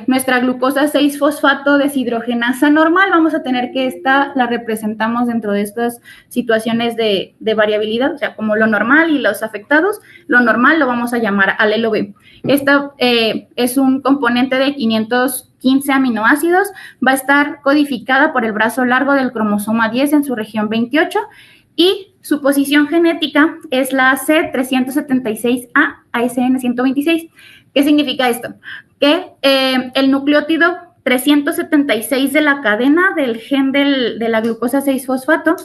S1: nuestra glucosa 6-fosfato deshidrogenasa normal, vamos a tener que esta la representamos dentro de estas situaciones de variabilidad, o sea, como lo normal y los afectados, lo normal lo vamos a llamar alelo B. Esta es un componente de 515 aminoácidos, va a estar codificada por el brazo largo del cromosoma 10 en su región 28 y su posición genética es la C376A ASN 126. ¿Qué significa esto? Que el nucleótido 376 de la cadena del gen de la glucosa 6-fosfato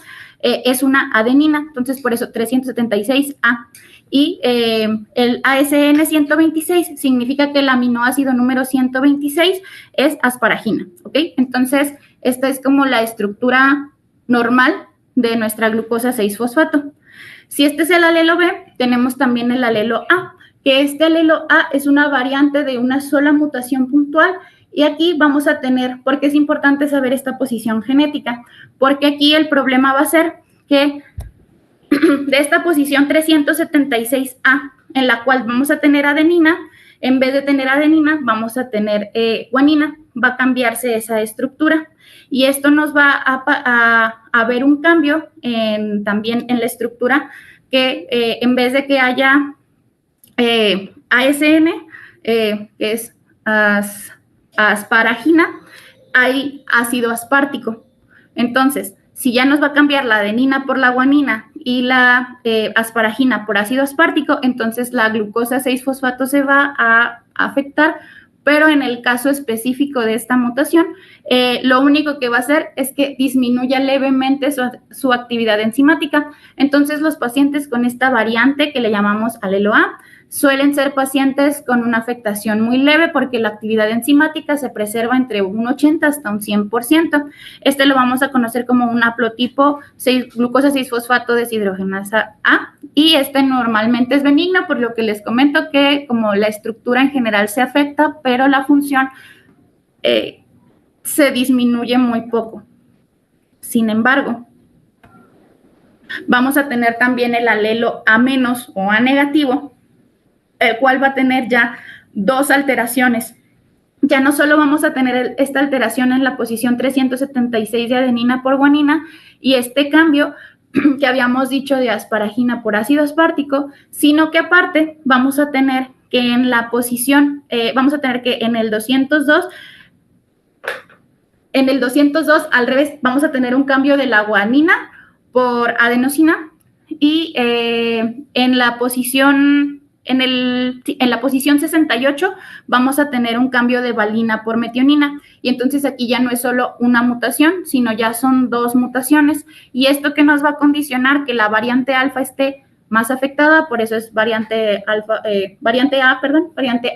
S1: es una adenina, entonces por eso 376A. Y el ASN 126 significa que el aminoácido número 126 es asparagina, ¿ok? Entonces, esta es como la estructura normal de nuestra glucosa 6-fosfato. Si este es el alelo B, tenemos también el alelo A, que este alelo A es una variante de una sola mutación puntual y aquí vamos a tener, porque es importante saber esta posición genética, porque aquí el problema va a ser que de esta posición 376A, en la cual vamos a tener adenina, en vez de tener adenina vamos a tener guanina, va a cambiarse esa estructura y esto nos va a ver un cambio también en la estructura que en vez de que haya ASN, que es asparagina, hay ácido aspartico. Entonces, si ya nos va a cambiar la adenina por la guanina y la asparagina por ácido aspartico, entonces la glucosa 6-fosfato se va a afectar, pero en el caso específico de esta mutación, lo único que va a hacer es que disminuya levemente su actividad enzimática. Entonces, los pacientes con esta variante que le llamamos alelo A suelen ser pacientes con una afectación muy leve porque la actividad enzimática se preserva entre un 80 hasta un 100%. Este lo vamos a conocer como un haplotipo glucosa 6-fosfato deshidrogenasa A y este normalmente es benigno, por lo que les comento que como la estructura en general se afecta, pero la función se disminuye muy poco. Sin embargo, vamos a tener también el alelo A- o A negativo, el cual va a tener ya dos alteraciones. Ya no solo vamos a tener esta alteración en la posición 376 de adenina por guanina y este cambio que habíamos dicho de asparagina por ácido aspartico, sino que aparte vamos a tener que en la posición, vamos a tener que en el 202 al revés, vamos a tener un cambio de la guanina por adenosina y en la posición 68 vamos a tener un cambio de valina por metionina y entonces aquí ya no es solo una mutación, sino ya son dos mutaciones y esto que nos va a condicionar que la variante alfa esté más afectada, por eso es variante A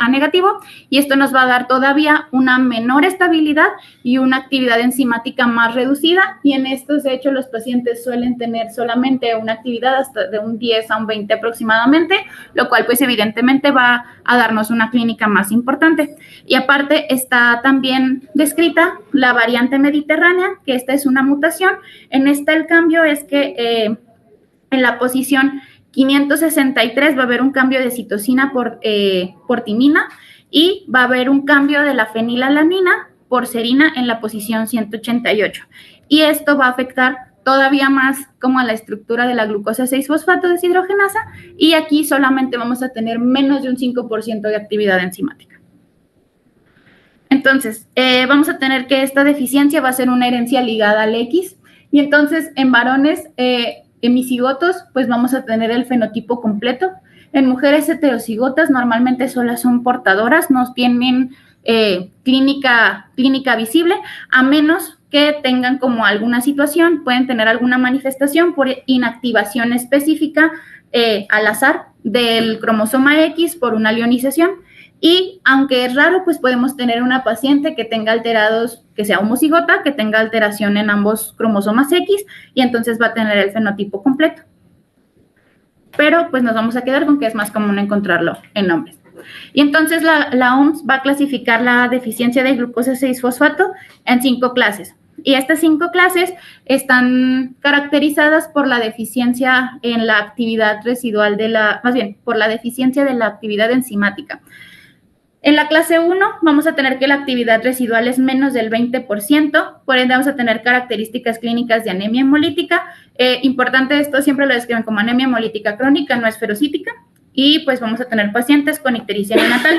S1: negativo y esto nos va a dar todavía una menor estabilidad y una actividad enzimática más reducida y en estos de hecho los pacientes suelen tener solamente una actividad hasta de un 10 a un 20 aproximadamente, lo cual pues evidentemente va a darnos una clínica más importante y aparte está también descrita la variante mediterránea, que esta es una mutación, en esta el cambio es que en la posición 563 va a haber un cambio de citosina por timina y va a haber un cambio de la fenilalanina por serina en la posición 188. Y esto va a afectar todavía más como a la estructura de la glucosa 6-fosfato deshidrogenasa, y aquí solamente vamos a tener menos de un 5% de actividad enzimática. Entonces, vamos a tener que esta deficiencia va a ser una herencia ligada al X, y entonces en varones hemicigotos, pues vamos a tener el fenotipo completo. En mujeres heterocigotas normalmente solo son portadoras, no tienen clínica visible, a menos que tengan como alguna situación, pueden tener alguna manifestación por inactivación específica al azar del cromosoma X por una leonización. Y aunque es raro, pues podemos tener una paciente que tenga alterados, que sea homocigota, que tenga alteración en ambos cromosomas X, y entonces va a tener el fenotipo completo. Pero pues nos vamos a quedar con que es más común encontrarlo en hombres. Y entonces la OMS va a clasificar la deficiencia de glucosa 6-fosfato en 5 clases. Y estas 5 clases están caracterizadas por la deficiencia en la actividad residual por la deficiencia de la actividad enzimática. En la clase 1 vamos a tener que la actividad residual es menos del 20%, por ende vamos a tener características clínicas de anemia hemolítica. Importante esto, siempre lo describen como anemia hemolítica crónica, no esferocítica, y pues vamos a tener pacientes con ictericia neonatal.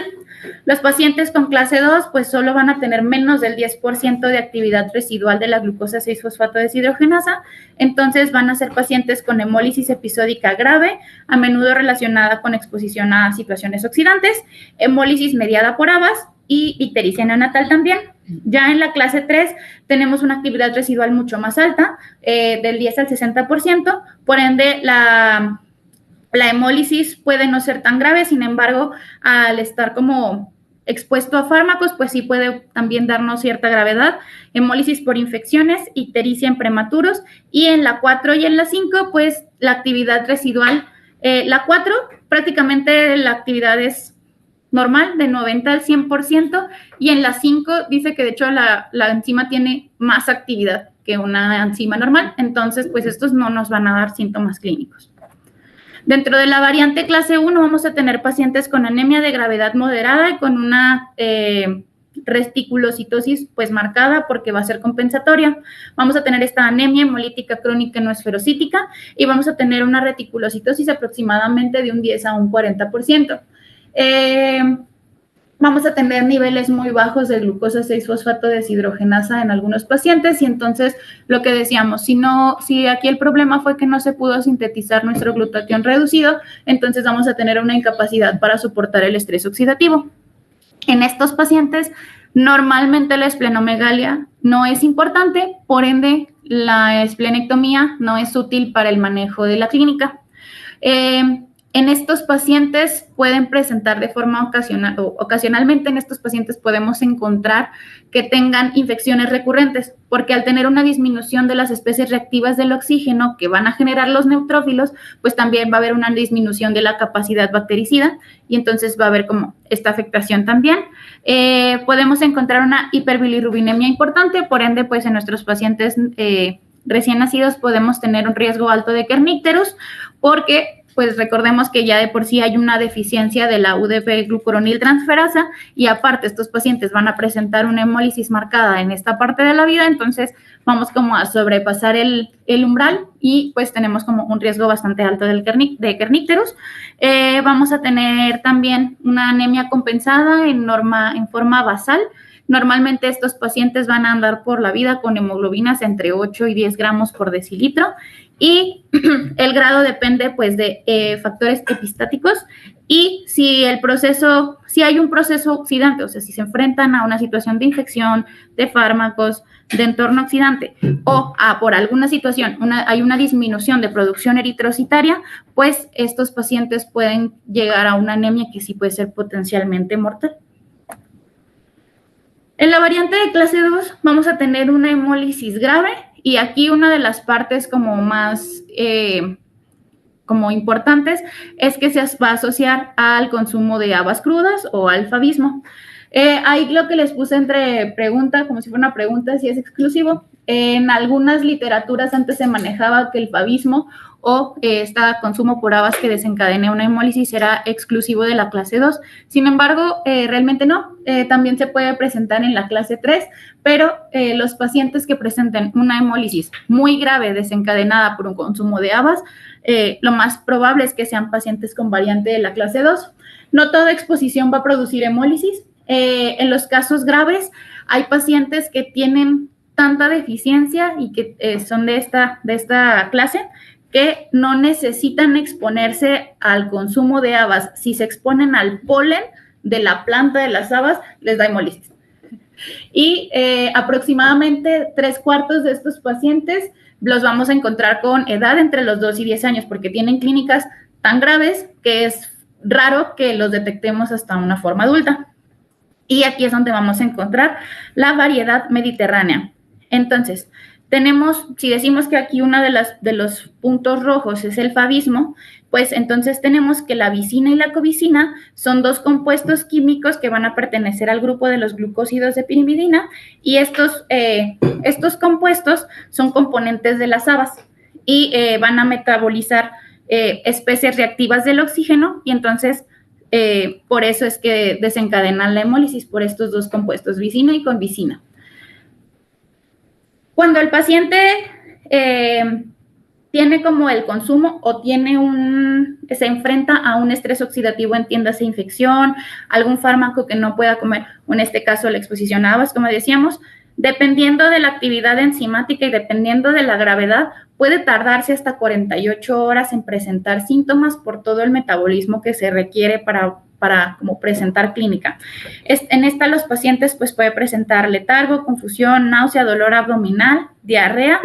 S1: Los pacientes con clase 2 pues solo van a tener menos del 10% de actividad residual de la glucosa 6-fosfato deshidrogenasa, entonces van a ser pacientes con hemólisis episódica grave, a menudo relacionada con exposición a situaciones oxidantes, hemólisis mediada por ABAS y ictericia neonatal también. Ya en la clase 3 tenemos una actividad residual mucho más alta, del 10 al 60%, por ende la hemólisis puede no ser tan grave, sin embargo, al estar como expuesto a fármacos, pues sí puede también darnos cierta gravedad. Hemólisis por infecciones, ictericia en prematuros, y en la 4 y en la 5, pues la actividad residual, la 4 prácticamente la actividad es normal, de 90 al 100%, y en la 5 dice que de hecho la enzima tiene más actividad que una enzima normal, entonces pues estos no nos van a dar síntomas clínicos. Dentro de la variante clase 1 vamos a tener pacientes con anemia de gravedad moderada y con una reticulocitosis pues marcada porque va a ser compensatoria. Vamos a tener esta anemia hemolítica crónica no esferocítica y vamos a tener una reticulocitosis aproximadamente de un 10 a un 40%. Vamos a tener niveles muy bajos de glucosa 6-fosfato deshidrogenasa en algunos pacientes, y entonces lo que decíamos, si aquí el problema fue que no se pudo sintetizar nuestro glutatión reducido, entonces vamos a tener una incapacidad para soportar el estrés oxidativo. En estos pacientes, normalmente la esplenomegalia no es importante, por ende la esplenectomía no es útil para el manejo de la clínica. En estos pacientes pueden presentar de forma ocasional o ocasionalmente en estos pacientes podemos encontrar que tengan infecciones recurrentes, porque al tener una disminución de las especies reactivas del oxígeno que van a generar los neutrófilos, pues también va a haber una disminución de la capacidad bactericida y entonces va a haber como esta afectación también. Podemos encontrar una hiperbilirrubinemia importante, por ende, pues en nuestros pacientes recién nacidos podemos tener un riesgo alto de kernícterus, porque pues recordemos que ya de por sí hay una deficiencia de la UDP-glucuronil transferasa y aparte estos pacientes van a presentar una hemólisis marcada en esta parte de la vida, entonces vamos como a sobrepasar el umbral y pues tenemos como un riesgo bastante alto de kernícterus. Vamos a tener también una anemia compensada en forma basal. Normalmente estos pacientes van a andar por la vida con hemoglobinas entre 8 y 10 gramos por decilitro y el grado depende pues de factores epistáticos y si hay un proceso oxidante, o sea, si se enfrentan a una situación de infección, de fármacos, de entorno oxidante o por alguna situación hay una disminución de producción eritrocitaria, pues estos pacientes pueden llegar a una anemia que sí puede ser potencialmente mortal. En la variante de clase 2 vamos a tener una hemólisis grave y aquí una de las partes como más como importantes es que se va a asociar al consumo de habas crudas o al favismo. Ahí lo que les puse entre pregunta, como si fuera una pregunta, si es exclusivo, En algunas literaturas antes se manejaba que el favismo o este consumo por habas que desencadene una hemólisis era exclusivo de la clase 2. Sin embargo, realmente no. También se puede presentar en la clase 3, pero los pacientes que presenten una hemólisis muy grave desencadenada por un consumo de habas, lo más probable es que sean pacientes con variante de la clase 2. No toda exposición va a producir hemólisis. En los casos graves, hay pacientes que tienen tanta deficiencia y que son de esta clase que no necesitan exponerse al consumo de habas. Si se exponen al polen de la planta de las habas, les da hemólisis. Y aproximadamente 3/4 de estos pacientes los vamos a encontrar con edad entre los 2 y 10 años, porque tienen clínicas tan graves que es raro que los detectemos hasta una forma adulta. Y aquí es donde vamos a encontrar la variedad mediterránea. Entonces, tenemos, si decimos que aquí uno de los puntos rojos es el favismo, pues entonces tenemos que la visina y la covicina son dos compuestos químicos que van a pertenecer al grupo de los glucósidos de pirimidina, y estos compuestos son componentes de las habas y van a metabolizar especies reactivas del oxígeno, y entonces por eso es que desencadenan la hemólisis por estos dos compuestos, visina y convicina. Cuando el paciente tiene como el consumo o se enfrenta a un estrés oxidativo, entiéndase infección, algún fármaco que no pueda comer, o en este caso la exposición a habas, como decíamos, dependiendo de la actividad enzimática y dependiendo de la gravedad, puede tardarse hasta 48 horas en presentar síntomas por todo el metabolismo que se requiere para como presentar clínica. En esta los pacientes pues puede presentar letargo, confusión, náusea, dolor abdominal, diarrea.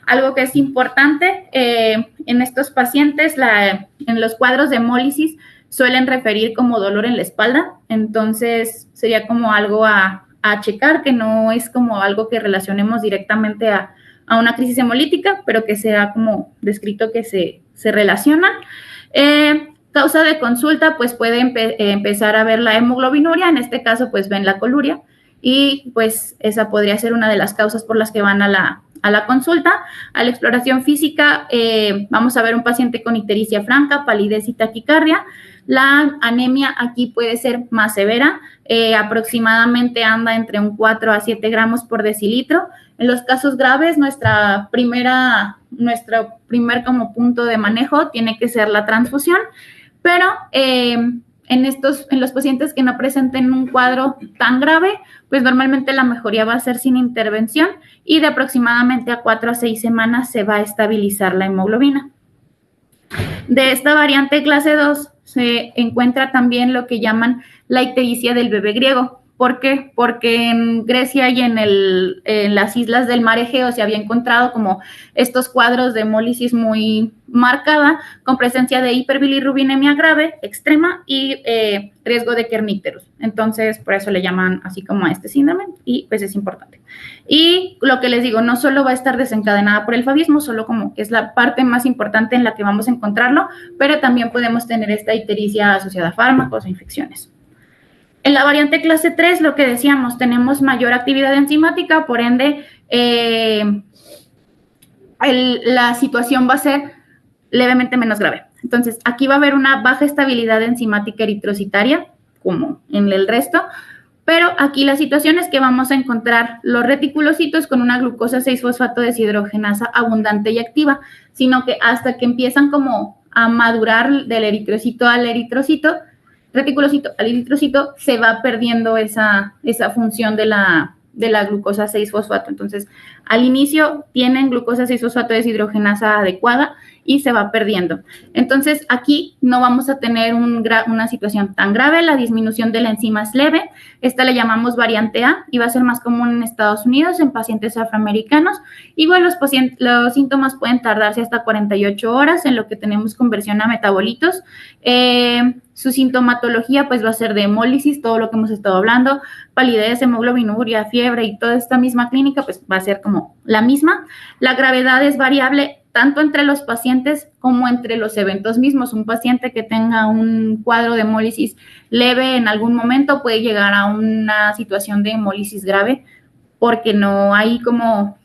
S1: Algo que es importante, en estos pacientes en los cuadros de hemólisis suelen referir como dolor en la espalda, entonces sería como algo a checar, que no es como algo que relacionemos directamente a una crisis hemolítica, pero que sea como descrito que se relacionan. Causa de consulta, pues puede empezar a ver la hemoglobinuria, en este caso pues ven la coluria, y pues esa podría ser una de las causas por las que van a la consulta. A la exploración física, vamos a ver un paciente con ictericia franca, palidez y taquicardia. La anemia aquí puede ser más severa, aproximadamente anda entre un 4 a 7 gramos por decilitro. En los casos graves, nuestro primer como punto de manejo tiene que ser la transfusión, pero en los pacientes que no presenten un cuadro tan grave, pues normalmente la mejoría va a ser sin intervención, y de aproximadamente a 4 a 6 semanas se va a estabilizar la hemoglobina. De esta variante clase 2 se encuentra también lo que llaman la ictericia del bebé griego. ¿Por qué? Porque en Grecia y en las islas del mar Egeo se había encontrado como estos cuadros de hemólisis muy marcada, con presencia de hiperbilirrubinemia grave, extrema, y riesgo de kernícterus. Entonces, por eso le llaman así como a este síndrome, y pues es importante. Y lo que les digo, no solo va a estar desencadenada por el favismo, solo como es la parte más importante en la que vamos a encontrarlo, pero también podemos tener esta ictericia asociada a fármacos o infecciones. En la variante clase 3, lo que decíamos, tenemos mayor actividad enzimática, por ende, la situación va a ser levemente menos grave. Entonces, aquí va a haber una baja estabilidad enzimática eritrocitaria, como en el resto, pero aquí la situación es que vamos a encontrar los reticulocitos con una glucosa 6-fosfato deshidrogenasa abundante y activa, sino que hasta que empiezan como a madurar del eritrocito al eritrocito, reticulocito al eritrocito, se va perdiendo esa función de la glucosa 6-fosfato. Entonces, al inicio tienen glucosa 6-fosfato deshidrogenasa adecuada y se va perdiendo. Entonces, aquí no vamos a tener una situación tan grave, la disminución de la enzima es leve. Esta le llamamos variante A y va a ser más común en Estados Unidos, en pacientes afroamericanos. Igual los síntomas pueden tardarse hasta 48 horas en lo que tenemos conversión a metabolitos. Su sintomatología pues va a ser de hemólisis, todo lo que hemos estado hablando, palidez, hemoglobinuria, fiebre y toda esta misma clínica pues va a ser como la misma. La gravedad es variable tanto entre los pacientes como entre los eventos mismos. Un paciente que tenga un cuadro de hemólisis leve en algún momento puede llegar a una situación de hemólisis grave porque no hay como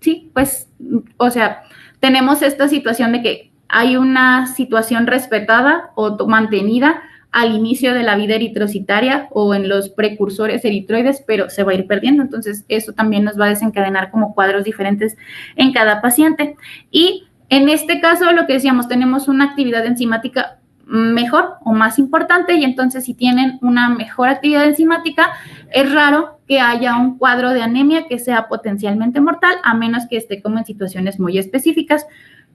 S1: sí, pues, o sea, tenemos esta situación de que hay una situación respetada o mantenida al inicio de la vida eritrocitaria o en los precursores eritroides, pero se va a ir perdiendo. Entonces, eso también nos va a desencadenar como cuadros diferentes en cada paciente. Y en este caso, lo que decíamos, tenemos una actividad enzimática mejor o más importante, y entonces si tienen una mejor actividad enzimática, es raro que haya un cuadro de anemia que sea potencialmente mortal, a menos que esté como en situaciones muy específicas.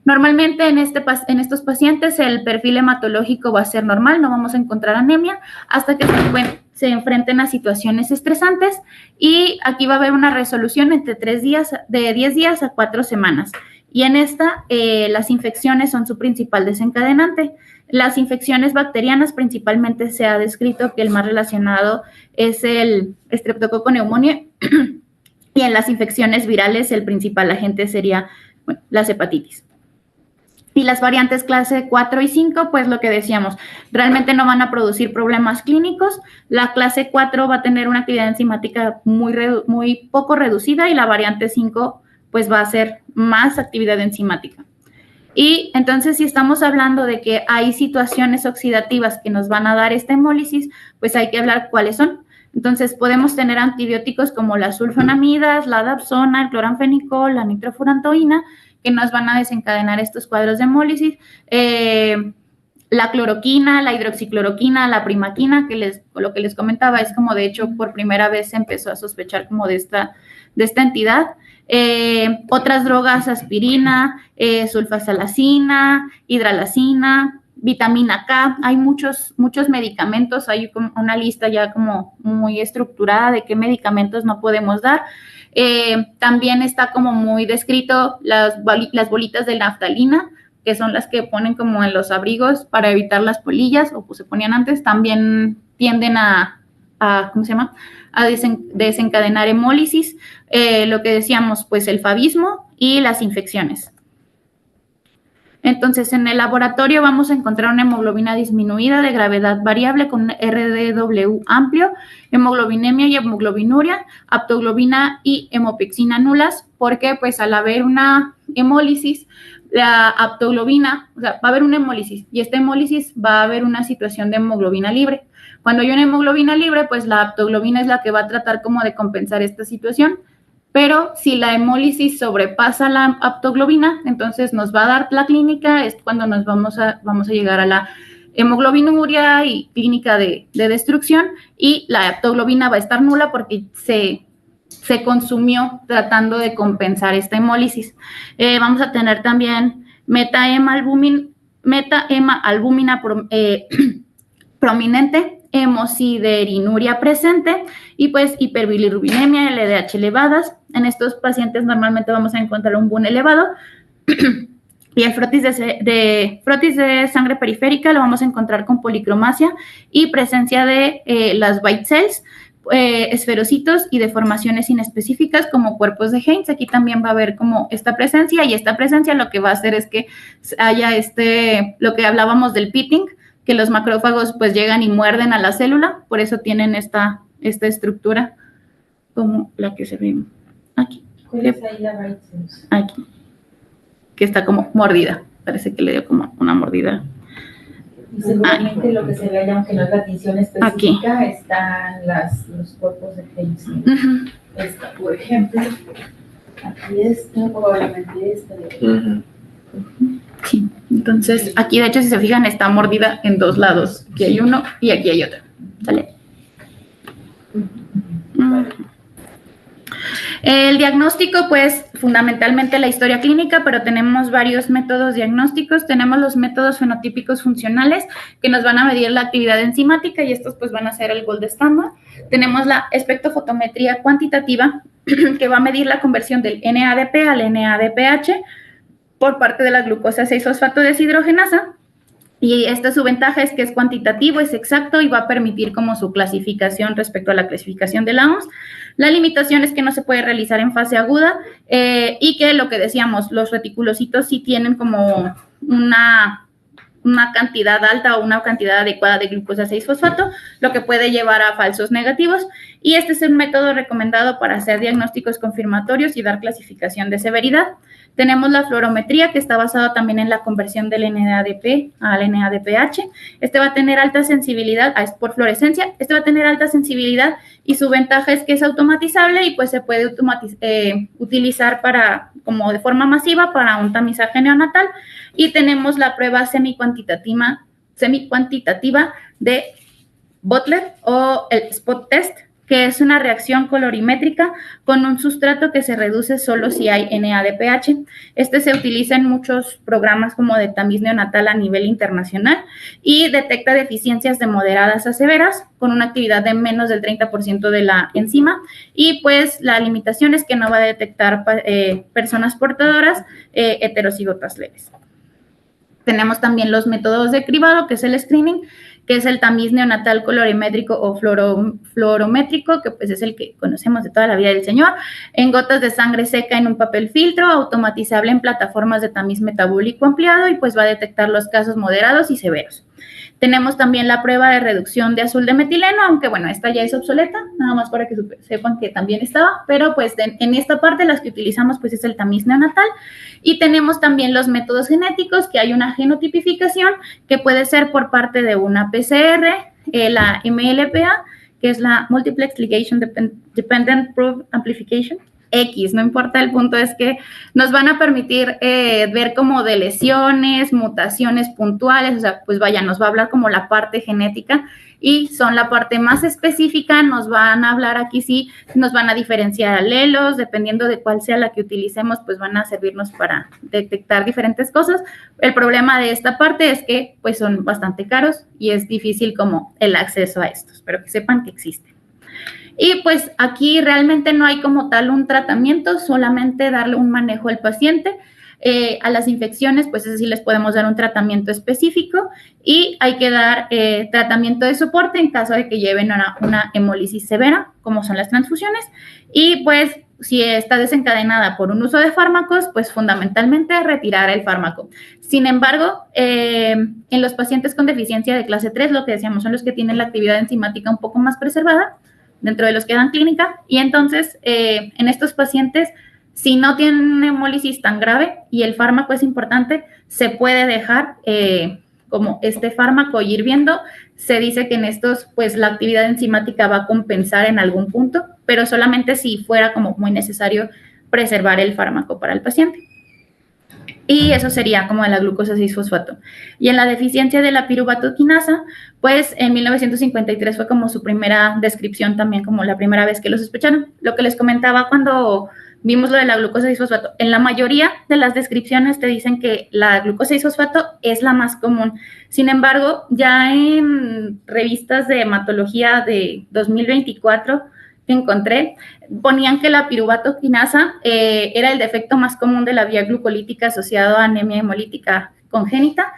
S1: Normalmente en estos pacientes el perfil hematológico va a ser normal, no vamos a encontrar anemia hasta que se enfrenten a situaciones estresantes, y aquí va a haber una resolución entre 3 días, de 10 días a 4 semanas. Y en esta, las infecciones son su principal desencadenante. Las infecciones bacterianas principalmente se ha descrito que el más relacionado es el Streptococcus pneumoniae y en las infecciones virales el principal agente sería, bueno, las hepatitis. Y las variantes clase 4 y 5, pues lo que decíamos, realmente no van a producir problemas clínicos. La clase 4 va a tener una actividad enzimática muy poco reducida, y la variante 5 pues va a ser más actividad enzimática. Y entonces, si estamos hablando de que hay situaciones oxidativas que nos van a dar esta hemólisis, pues hay que hablar cuáles son. Entonces, podemos tener antibióticos como las sulfonamidas, la dapsona, el cloranfenicol, la nitrofurantoína, que nos van a desencadenar estos cuadros de hemólisis. La cloroquina, la hidroxicloroquina, la primaquina, lo que les comentaba, es como de hecho por primera vez se empezó a sospechar como de esta entidad. Otras drogas, aspirina, sulfasalacina, hidralacina, vitamina K. Hay muchos medicamentos, hay una lista ya como muy estructurada de qué medicamentos no podemos dar. También está como muy descrito las bolitas de naftalina, que son las que ponen como en los abrigos para evitar las polillas, o pues se ponían antes, también tienden a ¿cómo se llama?, a desencadenar hemólisis. Lo que decíamos, pues el favismo y las infecciones. Entonces, en el laboratorio vamos a encontrar una hemoglobina disminuida de gravedad variable con RDW amplio, hemoglobinemia y hemoglobinuria, aptoglobina y hemopexina nulas, porque pues al haber una hemólisis, la aptoglobina, o sea, va a haber una hemólisis, y esta hemólisis va a haber una situación de hemoglobina libre. Cuando hay una hemoglobina libre, pues la aptoglobina es la que va a tratar como de compensar esta situación. Pero si la hemólisis sobrepasa la aptoglobina, entonces nos va a dar la clínica, es cuando nos vamos a llegar a la hemoglobinuria y clínica de destrucción, y la aptoglobina va a estar nula porque se consumió tratando de compensar esta hemólisis. Vamos a tener también meta-hema-albúmina prominente, hemosiderinuria presente, y pues hiperbilirrubinemia, LDH elevadas. En estos pacientes normalmente vamos a encontrar un BUN elevado y el frotis de sangre periférica lo vamos a encontrar con policromasia y presencia de las white cells, esferocitos y deformaciones inespecíficas como cuerpos de Heinz. Aquí también va a haber como esta presencia, y esta presencia lo que va a hacer es que haya lo que hablábamos del pitting, que los macrófagos pues llegan y muerden a la célula, por eso tienen esta estructura como la que se ve aquí.
S2: ¿Cuál es ahí la white cells?
S1: Aquí, que está como mordida, parece que le dio como una mordida.
S2: Y seguramente lo que se ve allá, aunque no es la tinción específica, aquí están los cuerpos de Heinz. Esta, por ejemplo, aquí está, probablemente esta.
S1: Sí, entonces aquí de hecho si se fijan está mordida en dos lados, aquí hay uno y aquí hay otro, ¿sale? El diagnóstico, pues fundamentalmente la historia clínica, pero tenemos varios métodos diagnósticos. Tenemos los métodos fenotípicos funcionales que nos van a medir la actividad enzimática, y estos pues van a ser el gold estándar. Tenemos la espectrofotometría cuantitativa que va a medir la conversión del NADP al NADPH por parte de la glucosa 6-fosfato deshidrogenasa, y su ventaja es que es cuantitativo, es exacto y va a permitir como su clasificación respecto a la clasificación de la OMS. La limitación es que no se puede realizar en fase aguda, y que lo que decíamos, los reticulocitos sí tienen como una cantidad alta o una cantidad adecuada de glucosa 6-fosfato, lo que puede llevar a falsos negativos. Y este es un método recomendado para hacer diagnósticos confirmatorios y dar clasificación de severidad. Tenemos la fluorometría, que está basada también en la conversión del NADP al NADPH. Este va a tener alta sensibilidad, es por fluorescencia, este va a tener alta sensibilidad y su ventaja es que es automatizable y pues se puede utilizar como de forma masiva para un tamizaje neonatal. Y tenemos la prueba semicuantitativa de Butler o el spot test, que es una reacción colorimétrica con un sustrato que se reduce solo si hay NADPH. Este se utiliza en muchos programas como de tamiz neonatal a nivel internacional y detecta deficiencias de moderadas a severas con una actividad de menos del 30% de la enzima, y pues la limitación es que no va a detectar personas portadoras heterocigotas leves. Tenemos también los métodos de cribado, que es el screening, que es el tamiz neonatal colorimétrico o fluorométrico, que pues es el que conocemos de toda la vida del señor, en gotas de sangre seca en un papel filtro, automatizable en plataformas de tamiz metabólico ampliado, y pues va a detectar los casos moderados y severos. Tenemos también la prueba de reducción de azul de metileno, aunque bueno, esta ya es obsoleta, nada más para que sepan que también estaba, pero pues en esta parte las que utilizamos pues es el tamiz neonatal. Y tenemos también los métodos genéticos, que hay una genotipificación que puede ser por parte de una PCR, la MLPA, que es la Multiplex Ligation Dependent Proof Amplification, X, no importa, el punto es que nos van a permitir ver como de lesiones, mutaciones puntuales, o sea, pues vaya, nos va a hablar como la parte genética y son la parte más específica, nos van a hablar aquí sí, nos van a diferenciar alelos, dependiendo de cuál sea la que utilicemos, pues van a servirnos para detectar diferentes cosas. El problema de esta parte es que pues son bastante caros y es difícil como el acceso a estos, pero que sepan que existen. Y pues aquí realmente no hay como tal un tratamiento, solamente darle un manejo al paciente. A las infecciones, pues es sí les podemos dar un tratamiento específico y hay que dar tratamiento de soporte en caso de que lleven una hemólisis severa, como son las transfusiones. Y pues si está desencadenada por un uso de fármacos, pues fundamentalmente retirar el fármaco. Sin embargo, en los pacientes con deficiencia de clase 3, lo que decíamos, son los que tienen la actividad enzimática un poco más preservada, dentro de los que dan clínica, y entonces en estos pacientes, si no tienen una hemólisis tan grave y el fármaco es importante, se puede dejar como este fármaco ir viendo. Se dice que en estos, pues la actividad enzimática va a compensar en algún punto, pero solamente si fuera como muy necesario preservar el fármaco para el paciente. Y eso sería como de la glucosa 6-fosfato. Y en la deficiencia de la piruvatoquinasa, pues en 1953 fue como su primera descripción también, como la primera vez que lo sospecharon. Lo que les comentaba cuando vimos lo de la glucosa 6-fosfato, en la mayoría de las descripciones te dicen que la glucosa 6-fosfato es la más común. Sin embargo, ya en revistas de hematología de 2024 que encontré, ponían que la piruvatoquinasa era el defecto más común de la vía glucolítica asociado a anemia hemolítica congénita.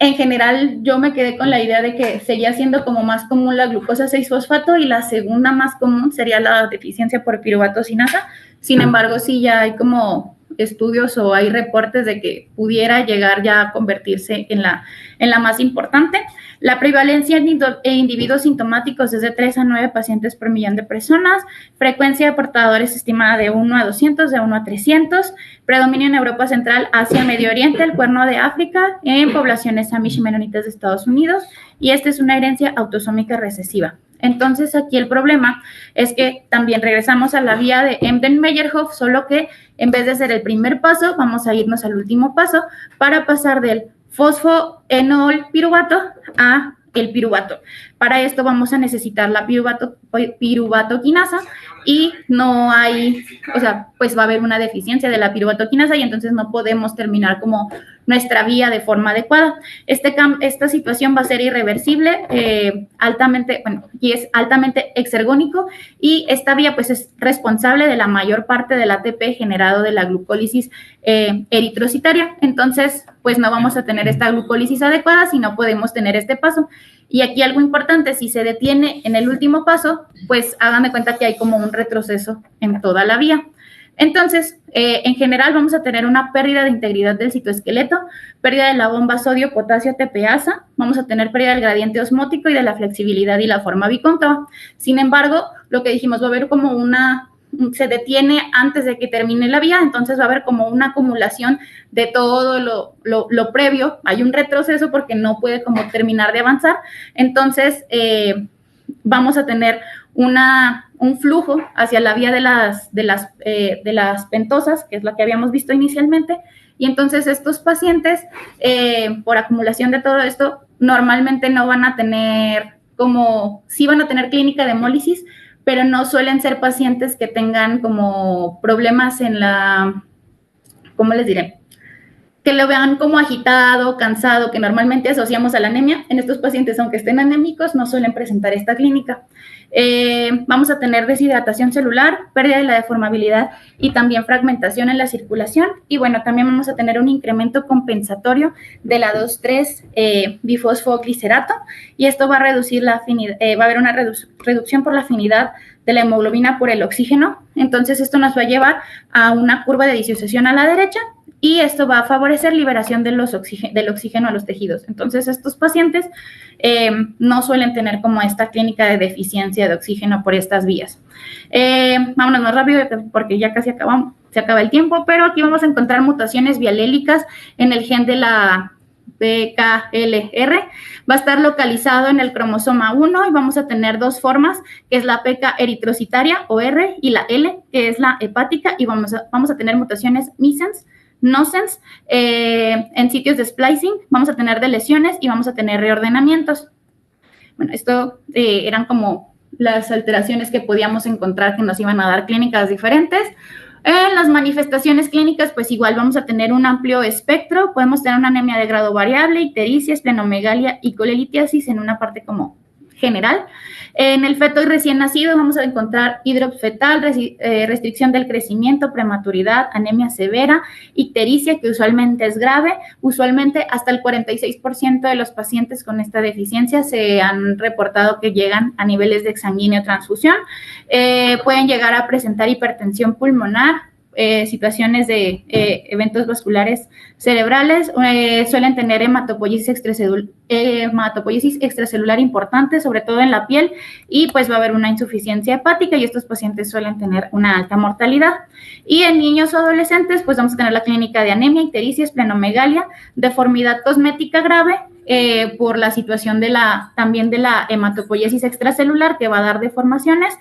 S1: En general, yo me quedé con la idea de que seguía siendo como más común la glucosa 6-fosfato y la segunda más común sería la deficiencia por piruvatocinasa. Sin embargo, sí ya hay como estudios o hay reportes de que pudiera llegar ya a convertirse en la más importante. La prevalencia en individuos sintomáticos es de 3 a 9 pacientes por millón de personas, frecuencia de portadores estimada de 1 a 200, de 1 a 300, predominio en Europa Central, Asia, Medio Oriente, el Cuerno de África, en poblaciones amish y menonitas de Estados Unidos, y esta es una herencia autosómica recesiva. Entonces, aquí el problema es que también regresamos a la vía de Embden-Meyerhof, solo que en vez de ser el primer paso, vamos a irnos al último paso para pasar del fosfoenol piruvato a el piruvato. Para esto vamos a necesitar la piruvatoquinasa y no hay, o sea, pues va a haber una deficiencia de la piruvatoquinasa y entonces no podemos terminar como nuestra vía de forma adecuada. Esta situación va a ser irreversible, y es altamente exergónico, y esta vía pues es responsable de la mayor parte del ATP generado de la glucólisis eritrocitaria. Entonces, pues no vamos a tener esta glucólisis adecuada si no podemos tener este paso. Y aquí algo importante, si se detiene en el último paso, pues hagan de cuenta que hay como un retroceso en toda la vía. Entonces, en general vamos a tener una pérdida de integridad del citoesqueleto, pérdida de la bomba sodio-potasio TPasa, vamos a tener pérdida del gradiente osmótico y de la flexibilidad y la forma bicóncava. Sin embargo, lo que dijimos, va a haber como se detiene antes de que termine la vía, entonces va a haber como una acumulación de todo lo previo, hay un retroceso porque no puede como terminar de avanzar, entonces vamos a tener un flujo hacia la vía de las pentosas, que es la que habíamos visto inicialmente, y entonces estos pacientes, por acumulación de todo esto, normalmente no van a tener sí van a tener clínica de hemólisis, pero no suelen ser pacientes que tengan como problemas en ¿cómo les diré? Que lo vean como agitado, cansado, que normalmente asociamos a la anemia. En estos pacientes, aunque estén anémicos, no suelen presentar esta clínica. Vamos a tener deshidratación celular, pérdida de la deformabilidad y también fragmentación en la circulación. Y bueno, también vamos a tener un incremento compensatorio de la 2,3 bifosfoglicerato y esto va a reducir la afinidad, va a haber una reducción por la afinidad de la hemoglobina por el oxígeno. Entonces, esto nos va a llevar a una curva de disociación a la derecha y esto va a favorecer liberación del oxígeno a los tejidos. Entonces, estos pacientes no suelen tener como esta clínica de deficiencia de oxígeno por estas vías. Vámonos más rápido porque ya casi se acaba el tiempo, pero aquí vamos a encontrar mutaciones bialélicas en el gen de la PKLR, va a estar localizado en el cromosoma 1 y vamos a tener dos formas, que es la PK eritrocitaria o R y la L, que es la hepática, y vamos a tener mutaciones missense, nonsense, en sitios de splicing, vamos a tener deleciones y vamos a tener reordenamientos. Bueno, esto eran como las alteraciones que podíamos encontrar que nos iban a dar clínicas diferentes. En las manifestaciones clínicas, pues igual vamos a tener un amplio espectro, podemos tener una anemia de grado variable, ictericia, esplenomegalia y colelitiasis en una parte como general. En el feto y recién nacido vamos a encontrar hidrops fetal, restricción del crecimiento, prematuridad, anemia severa, ictericia, que usualmente es grave. Usualmente hasta el 46% de los pacientes con esta deficiencia se han reportado que llegan a niveles de exsanguíneo transfusión. Pueden llegar a presentar hipertensión pulmonar, situaciones de eventos vasculares cerebrales, suelen tener hematopoiesis extracelular importante, sobre todo en la piel, y pues va a haber una insuficiencia hepática y estos pacientes suelen tener una alta mortalidad. Y en niños o adolescentes, pues vamos a tener la clínica de anemia, ictericia, esplenomegalia, deformidad cosmética grave, por la situación también de la hematopoiesis extracelular que va a dar deformaciones,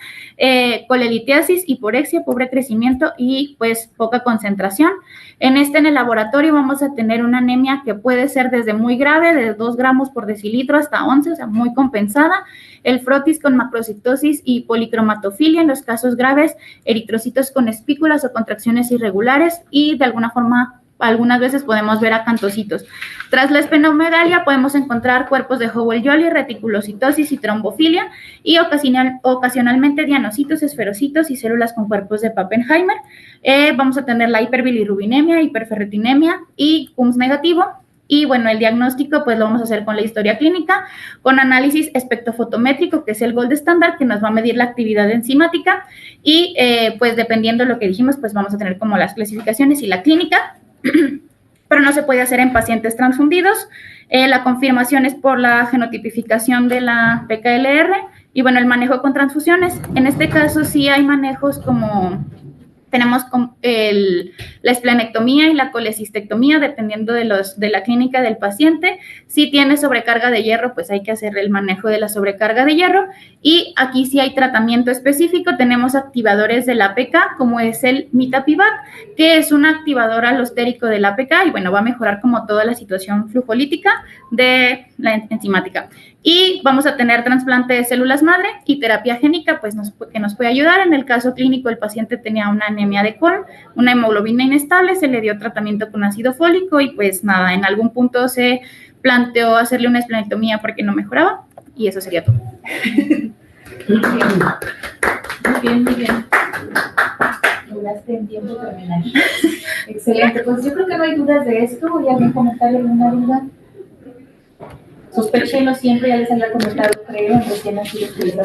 S1: colelitiasis, hiporexia, pobre crecimiento y pues poca concentración. En el laboratorio vamos a tener una anemia que puede ser desde muy grave, de 2 gramos por decilitro hasta 11, o sea, muy compensada. El frotis con macrocitosis y policromatofilia en los casos graves, eritrocitos con espículas o contracciones irregulares y de alguna forma algunas veces podemos ver acantocitos. Tras la esplenomegalia podemos encontrar cuerpos de Howell-Jolly, reticulocitosis y trombofilia y ocasionalmente dianocitos, esferocitos y células con cuerpos de Pappenheimer. Vamos a tener la hiperbilirrubinemia, hiperferritinemia y CUMS negativo. Y bueno, el diagnóstico pues lo vamos a hacer con la historia clínica, con análisis espectrofotométrico, que es el gold estándar, que nos va a medir la actividad enzimática y pues dependiendo de lo que dijimos, pues vamos a tener como las clasificaciones y la clínica. Pero no se puede hacer en pacientes transfundidos. La confirmación es por la genotipificación de la PKLR y bueno, el manejo con transfusiones. En este caso sí hay manejos como tenemos la esplenectomía y la colecistectomía, dependiendo de la clínica del paciente. Si tiene sobrecarga de hierro, pues hay que hacer el manejo de la sobrecarga de hierro. Y aquí sí hay tratamiento específico. Tenemos activadores del APK, como es el mitapivat, que es un activador alostérico del APK y bueno, va a mejorar como toda la situación flujo-lítica de la enzimática. Y vamos a tener trasplante de células madre y terapia génica, pues que nos puede ayudar. En el caso clínico, el paciente tenía una anemia de Colm, una hemoglobina inestable, se le dio tratamiento con ácido fólico y pues nada, en algún punto se planteó hacerle una esplenectomía porque no mejoraba y eso sería todo.
S2: Muy bien, muy bien. Lograste en tiempo terminar. Excelente, pues yo creo que no hay dudas de esto. ¿Hay algún comentario, alguna duda? Sospeché, no siempre, ya les había comentado, creo, en recién nacidos que les da